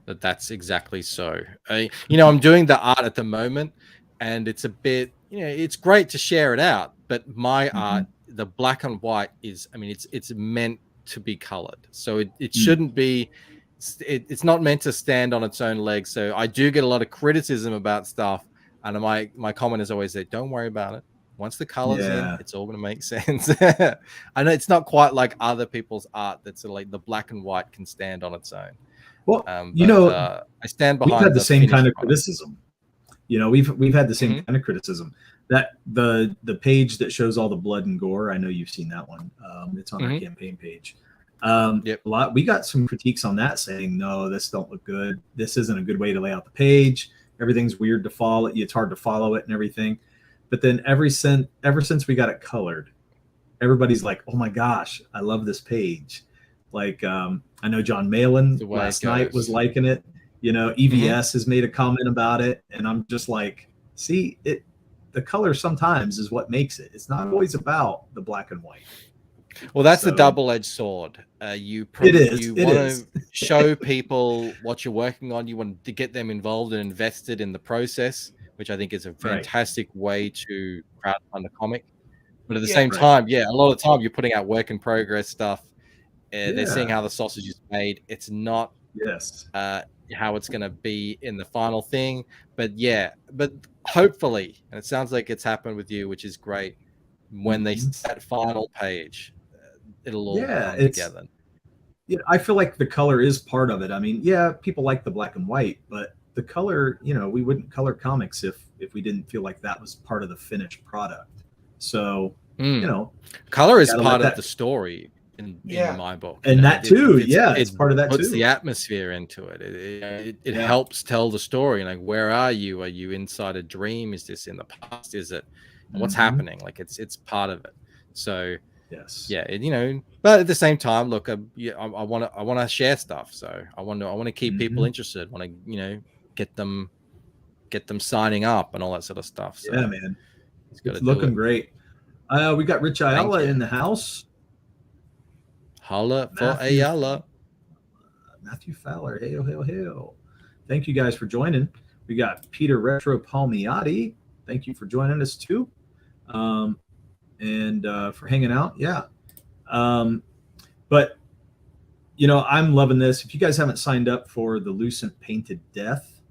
that that's exactly so. I'm doing the art at the moment, and it's a bit, it's great to share it out, but my art, the black and white is, it's meant to be colored. So it shouldn't be, it's not meant to stand on its own legs. So I do get a lot of criticism about stuff, and my comment is always that don't worry about it. Once the color's in, it's all going to make sense. I know it's not quite like other people's art that's like the black and white can stand on its own. Well, I stand behind. We've had the same kind of criticism. We've had the same kind of criticism. That the page that shows all the blood and gore. I know you've seen that one. It's on our campaign page. We got some critiques on that saying, no, this don't look good. This isn't a good way to lay out the page. Everything's weird to follow. It's hard to follow it and everything. But then ever since we got it colored, everybody's like, oh my gosh, I love this page. Like, I know John Malin last night was liking it. EVS has made a comment about it. And I'm just like, see, the color sometimes is what makes it. It's not always about the black and white. Well, that's the double-edged sword. You want to show people what you're working on. You want to get them involved and invested in the process, which I think is a fantastic way to crowdfund a comic. But at the same time, a lot of the time you're putting out work in progress stuff. They're seeing how the sausage is made. It's not how it's going to be in the final thing. But hopefully, and it sounds like it's happened with you, which is great, when they that final page, it'll all come together. Yeah, I feel like the color is part of it. I mean, people like the black and white, but the color, we wouldn't color comics if we didn't feel like that was part of the finished product. So, color is part of the story in my book. And that too, it's part of that too. Puts the atmosphere into it. It helps tell the story. Like, where are you? Are you inside a dream? Is this in the past? Is it, and what's Mhm. happening. Like it's part of it. So Yes. yeah, but at the same time, look, I want to share stuff. So I want to keep people interested. Want to get them signing up and all that sort of stuff. So Yeah, man. it's got to It's do looking it. great. We got Rich Thank Ayala you. in the house. Holla for Matthew- Ayala. Matthew Fowler. Hail, hail, hail. Thank you guys for joining. We got Peter Retro Palmiotti. Thank you for joining us too. And for hanging out. Yeah. But, I'm loving this. If you guys haven't signed up for the Lucent Painted Death,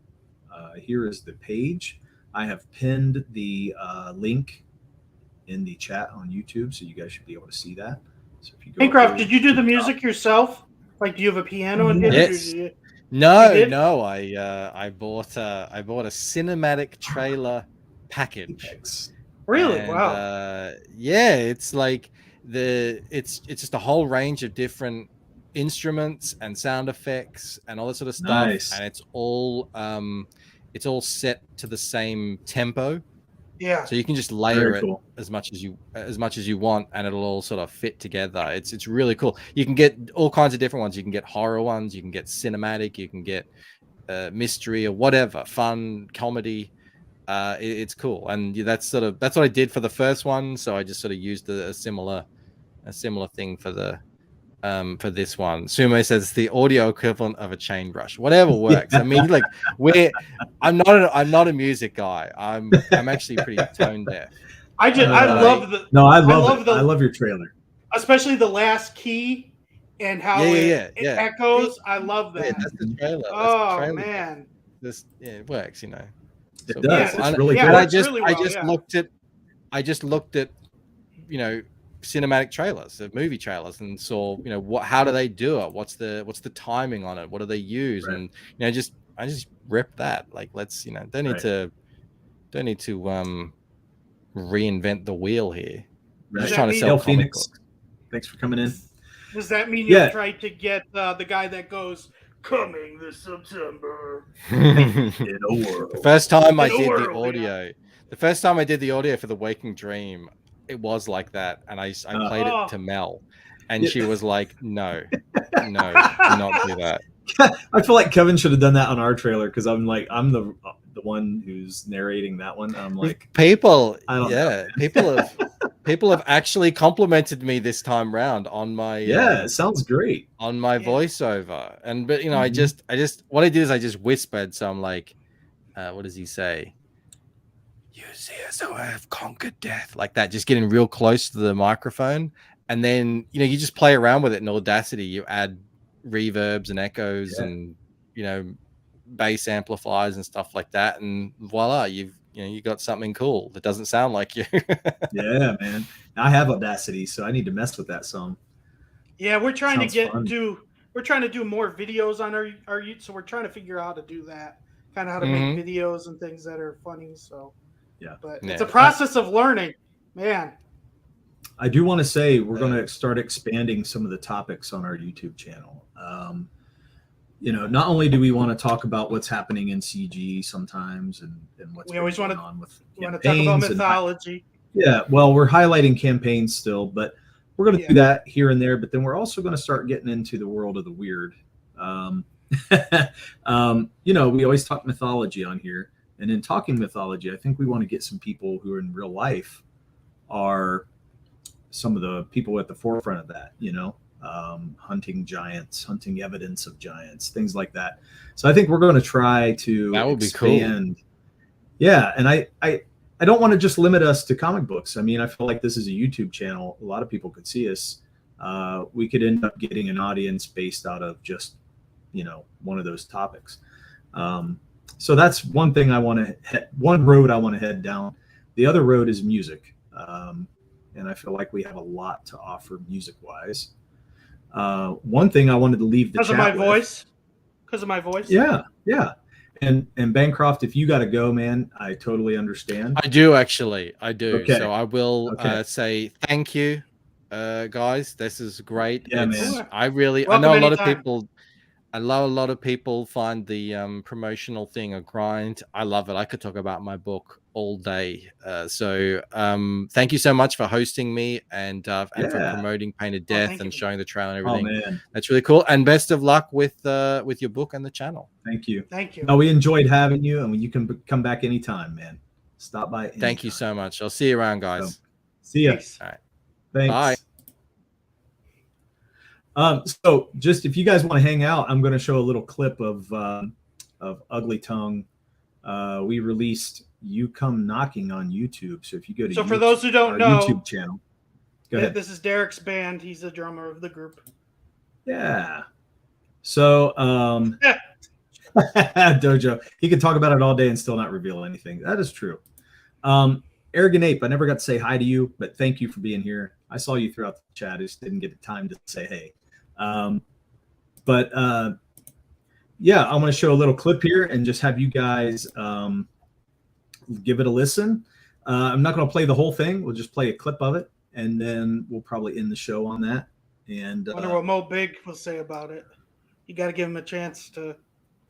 here is the page. I have pinned the link in the chat on YouTube, so you guys should be able to see that. So if you go Bancroft, did you do the music yourself? Like, do you have a piano in here? Yes. No. I bought a cinematic trailer package. Really? And, Wow. yeah, it's like it's just a whole range of different instruments and sound effects and all that sort of stuff. Nice. And it's all set to the same tempo. Yeah. So you can just layer Very cool. it as much as you want, and it'll all sort of fit together. It's really cool. You can get all kinds of different ones. You can get horror ones, you can get cinematic, you can get mystery or whatever, fun, comedy. It's cool, and that's what I did for the first one. So I just sort of used a similar thing for this one. Sumo says it's the audio equivalent of a chain brush. Whatever works. I mean, like I'm not a music guy. I'm actually pretty tone deaf. I love your trailer, especially the last key and how it echoes. I love that. Yeah, that's the trailer. Oh man, it works. It So, does. yeah, It's really but good. I just looked at cinematic trailers, movie trailers, and saw how do they do it? What's the timing on it? What do they use? Right. And I just ripped that. Like, let's don't need to reinvent the wheel here. Right. Just trying to sell comic Phoenix. books. Thanks for coming in. Does that mean you tried to get the guy that goes coming this September? In a world. The first time I In a did world, the audio, the first time I did the audio for the Waking Dream, it was like that, and I played it to Mel, and she was like, "No, do not do that." I feel like Kevin should have done that on our trailer, because I'm the one who's narrating that one. I'm like, people have actually complimented me this time round on my it sounds great on my voiceover, but I just what I did is I just whispered, so I'm like, what does he say? You see us who have conquered death, like that, just getting real close to the microphone, and then you just play around with it in Audacity. You add reverbs and echoes and bass amplifiers and stuff like that, and voila, you got something cool that doesn't sound like you. Yeah, man. I have Audacity, so I need to mess with that some. Yeah, we're trying Sounds to fun. we're trying to do more videos on our so we're trying to figure out how to do that, kind of how to make videos and things that are funny. So but it's a process of learning, man. I do want to say we're going to start expanding some of the topics on our YouTube channel. Not only do we want to talk about what's happening in CG sometimes and what's going on with want to talk about mythology. Well, we're highlighting campaigns still, but we're going to do that here and there. But then we're also going to start getting into the world of the weird. We always talk mythology on here. And in talking mythology, I think we want to get some people who in real life are some of the people at the forefront of that, hunting giants, hunting evidence of giants, things like that. So I think we're going to try to expand. Be cool. Yeah. And I don't want to just limit us to comic books. I mean, I feel like this is a YouTube channel. A lot of people could see us. We could end up getting an audience based out of just, one of those topics. So that's one thing one road I want to head down. The other road is music. And I feel like we have a lot to offer music-wise. One thing I wanted to leave the chat with. Because of my voice? Yeah. And Bancroft, if you got to go, man, I totally understand. I do, actually. I do. Okay. So I will say thank you, guys. This is great. Yeah, man. I know a lot of people. I know a lot of people find the promotional thing a grind. I love it. I could talk about my book all day. So thank you so much for hosting me and for promoting Painted Death and showing the trailer and everything. Oh, man. That's really cool. And best of luck with your book and the channel. Thank you. Thank you. No, we enjoyed having you, and you can come back anytime, man. Stop by anytime. Thank you so much. I'll see you around, guys. So, see ya. Thanks. All right. Thanks. Bye. So just if you guys want to hang out, I'm going to show a little clip of Ugly Tongue. We released You Come Knocking on YouTube. So if you go to for those who don't know, YouTube channel, go ahead. This is Derek's band. He's the drummer of the group. Yeah. So Dojo, he could talk about it all day and still not reveal anything. That is true. Arrogant Ape, I never got to say hi to you, but thank you for being here. I saw you throughout the chat. I just didn't get the time to say hey. Yeah, I'm going to show a little clip here and just have you guys give it a listen. I'm not going to play the whole thing. We'll just play a clip of it, and then we'll probably end the show on that. And wonder what Mo Big will say about it. You got to give him a chance to.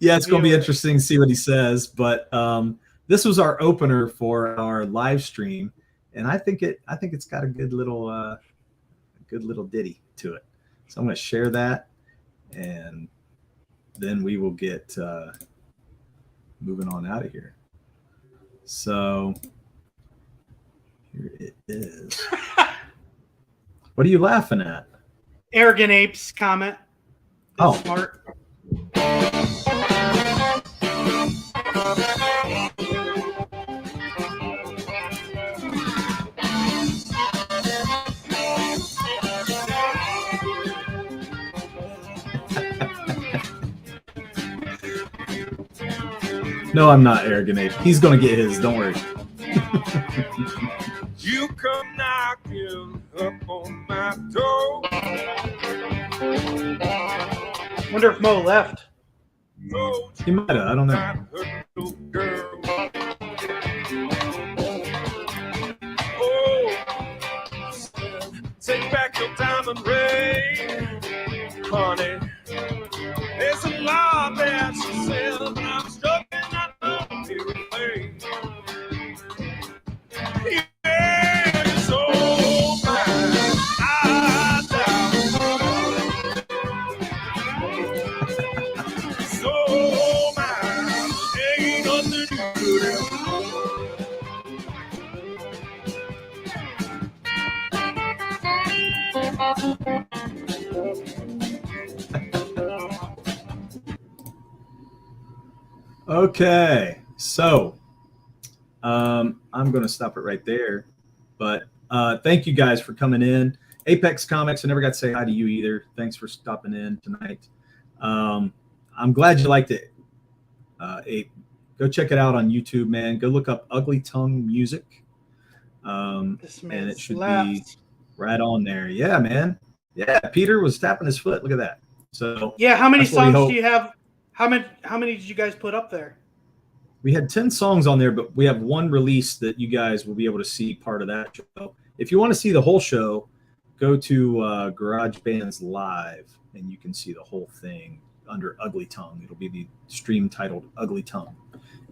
Yeah, it's going to be interesting to see what he says. But this was our opener for our live stream, and I think it's got a good little ditty to it. So I'm going to share that, and then we will get moving on out of here. So here it is. What are you laughing at? Arrogant Ape's comment. That's smart. No, I'm not Arrogant Ape. He's going to get his. Don't worry. You come knocking up on my door. Wonder if Mo left. He might have. I don't know. Oh, take back your diamond ring, honey. There's a lot that you said, but I'm stuck in that thing. Yeah, it's all mine. I doubt. So mine. Ain't nothing to do. Okay, so I'm going to stop it right there. But thank you guys for coming in. Apex Comics, I never got to say hi to you either. Thanks for stopping in tonight. I'm glad you liked it. Ape, go check it out on YouTube, man. Go look up Ugly Tongue Music. And it should be right on there. Yeah, man. Yeah, Peter was tapping his foot. Look at that. So yeah, how many songs do you have? How many did you guys put up there? We had 10 songs on there, but we have one release that you guys will be able to see part of that show. If you want to see the whole show, go to Garage Bands Live, and you can see the whole thing under Ugly Tongue. It'll be the stream titled Ugly Tongue.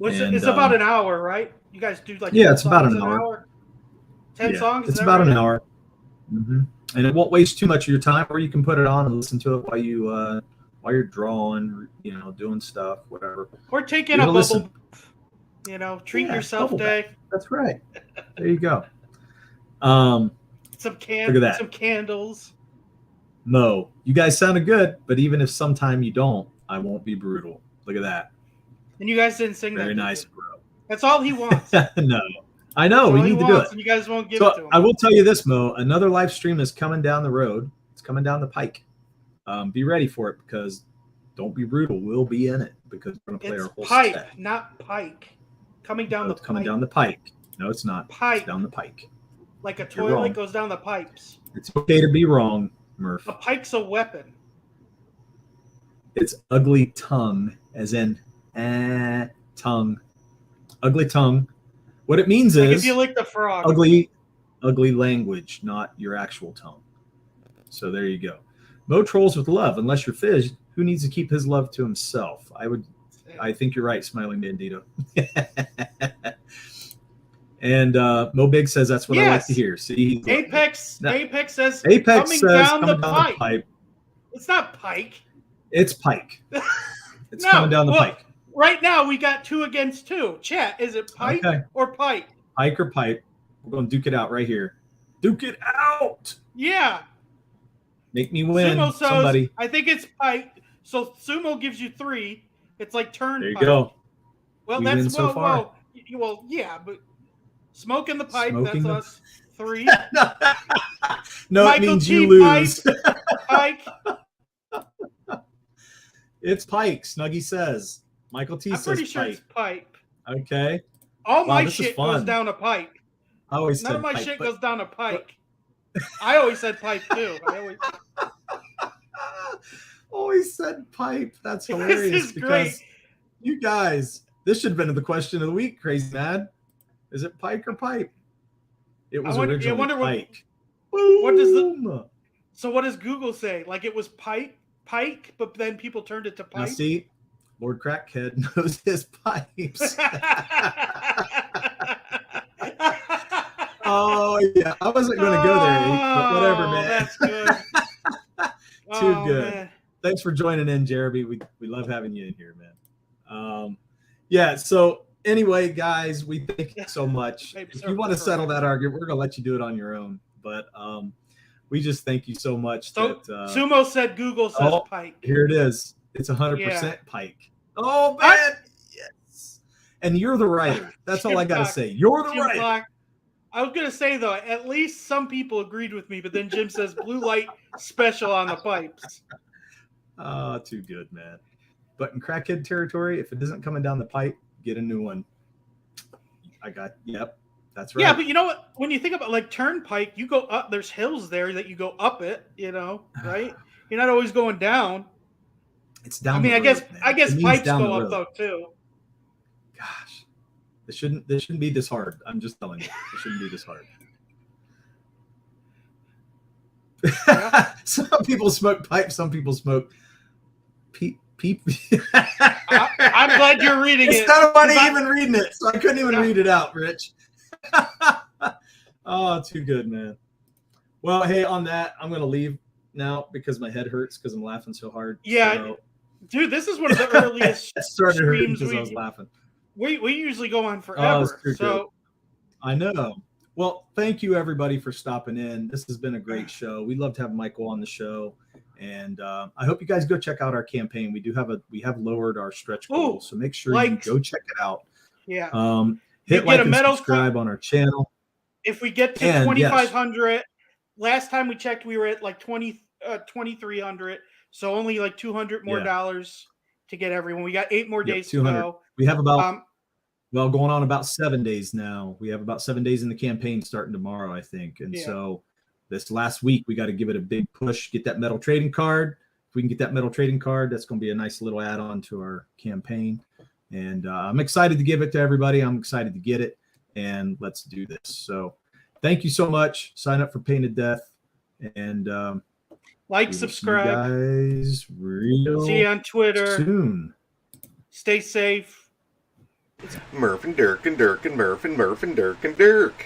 It's about an hour, right? You guys do like it's about an hour. 10 songs? It's about an hour. Mm-hmm. And it won't waste too much of your time, or you can put it on and listen to it while you're drawing, doing stuff, whatever. Or taking a bubble, treat yourself day. That's right. There you go. Some candles. Mo, you guys sounded good, but even if sometime you don't, I won't be brutal. Look at that. And you guys didn't sing that. Very nice, bro. That's all he wants. No. I know. We need to do it. And you guys won't give it to him. I will tell you this, Mo. Another live stream is coming down the road. It's coming down the pike. Be ready for it, because Don't Be Brutal will be in it, because we're going to play our whole pipe, set. not pike. Coming down the pipe. Coming down the pike. No, it's not. Pipe. It's down the pike. Like a toilet goes down the pipes. It's okay to be wrong, Murph. A pike's a weapon. It's Ugly Tongue, as in tongue. Ugly tongue. What it means is if you lick the frog. Ugly language, not your actual tongue. So there you go. Mo trolls with love. Unless you're Fizz, who needs to keep his love to himself? I think you're right, Smiling Bandito. And Mo Big says that's what I like to Yes. hear. See, Apex says Apex coming says down coming the down pipe. the pipe. It's not Pike. It's Pike. It's No, coming down the well, pike. Right now we got 2 against 2. Chat, is it Pike or Pipe? Pike or pipe. We're going to duke it out right here. Duke it out. Yeah. Make me win. Sumo says, Somebody. I think it's Pike. So Sumo gives you 3. It's like turn. There you Pike. go. Well, We that's win so far. Well, yeah, but smoking the pipe. Smoking that's us. 3. No, Michael it means T. you lose. Pike. It's Pike. Snuggy says. Michael T I'm says pretty sure Pike. it's pipe. Okay. All Wow, my this is shit fun. goes down a pipe. I always None said of my Pike, shit but- goes down a pike. I always said pipe too. Always said pipe. That's This hilarious is because great. you guys, this should have been the question of the week, Crazy Mad. Is it Pike or pipe? It was originally Pike. What does Boom. So what does Google say? Like it was pike, but then people turned it to Now pipe. see, Lord Crackhead knows his pipes. Oh yeah, I wasn't going to go there, but whatever, man. That's good. Too good. Man. Thanks for joining in, Jeremy. We love having you in here, man. Yeah. So anyway, guys, we thank you so much. If you want to settle that argument, we're gonna let you do it on your own. But we just thank you so much. So that, Sumo said Google says pike. Here it is. It's 100% Pike. Oh man, yes. And you're the writer. That's all I gotta say. You're the writer. Black. I was gonna say though, at least some people agreed with me, but then Jim says blue light special on the pipes. Oh, too good, man. But in crackhead territory, if it isn't coming down the pipe, get a new one. Yep, that's right. Yeah, but you know what? When you think about like turnpike, you go up. There's hills there that you go up it. You know, right? You're not always going down. It's down. I mean, the road, man. I guess It means pipes down go the up road. though too. Gosh, this shouldn't be this hard. I'm just telling you, it shouldn't be this hard. Yeah. Some people smoke pipe. Some people smoke peep. I'm glad you're reading it. It's kind of funny even reading it, so I couldn't even read it out, Rich. Oh, too good, man. Well, hey, on that, I'm going to leave now because my head hurts because I'm laughing so hard. Yeah, so, dude, this is one of the earliest it started hurting streams because I was laughing. We usually go on Oh, forever. it's too So good. I know. Well, thank you everybody for stopping in. This has been a great show. We love to have Michael on the show, and I hope you guys go check out our campaign. We have lowered our stretch goal, so make sure you go check it out. Yeah. Hit like and subscribe on our channel. If we get to 2,500, last time we checked, we were at like 2,300. So only like $200 more dollars to get everyone. We got 8 more days to go. We have about going on about 7 days now. We have about 7 days in the campaign starting tomorrow, I think. And so this last week, we got to give it a big push, get that metal trading card. If we can get that metal trading card, that's going to be a nice little add-on to our campaign. And I'm excited to give it to everybody. I'm excited to get it. And let's do this. So thank you so much. Sign up for Pain to Death. And like, subscribe. Guys, see you on Twitter. Soon. Stay safe. Murph and Dirk and Dirk and Murph and Murph and Dirk and Dirk.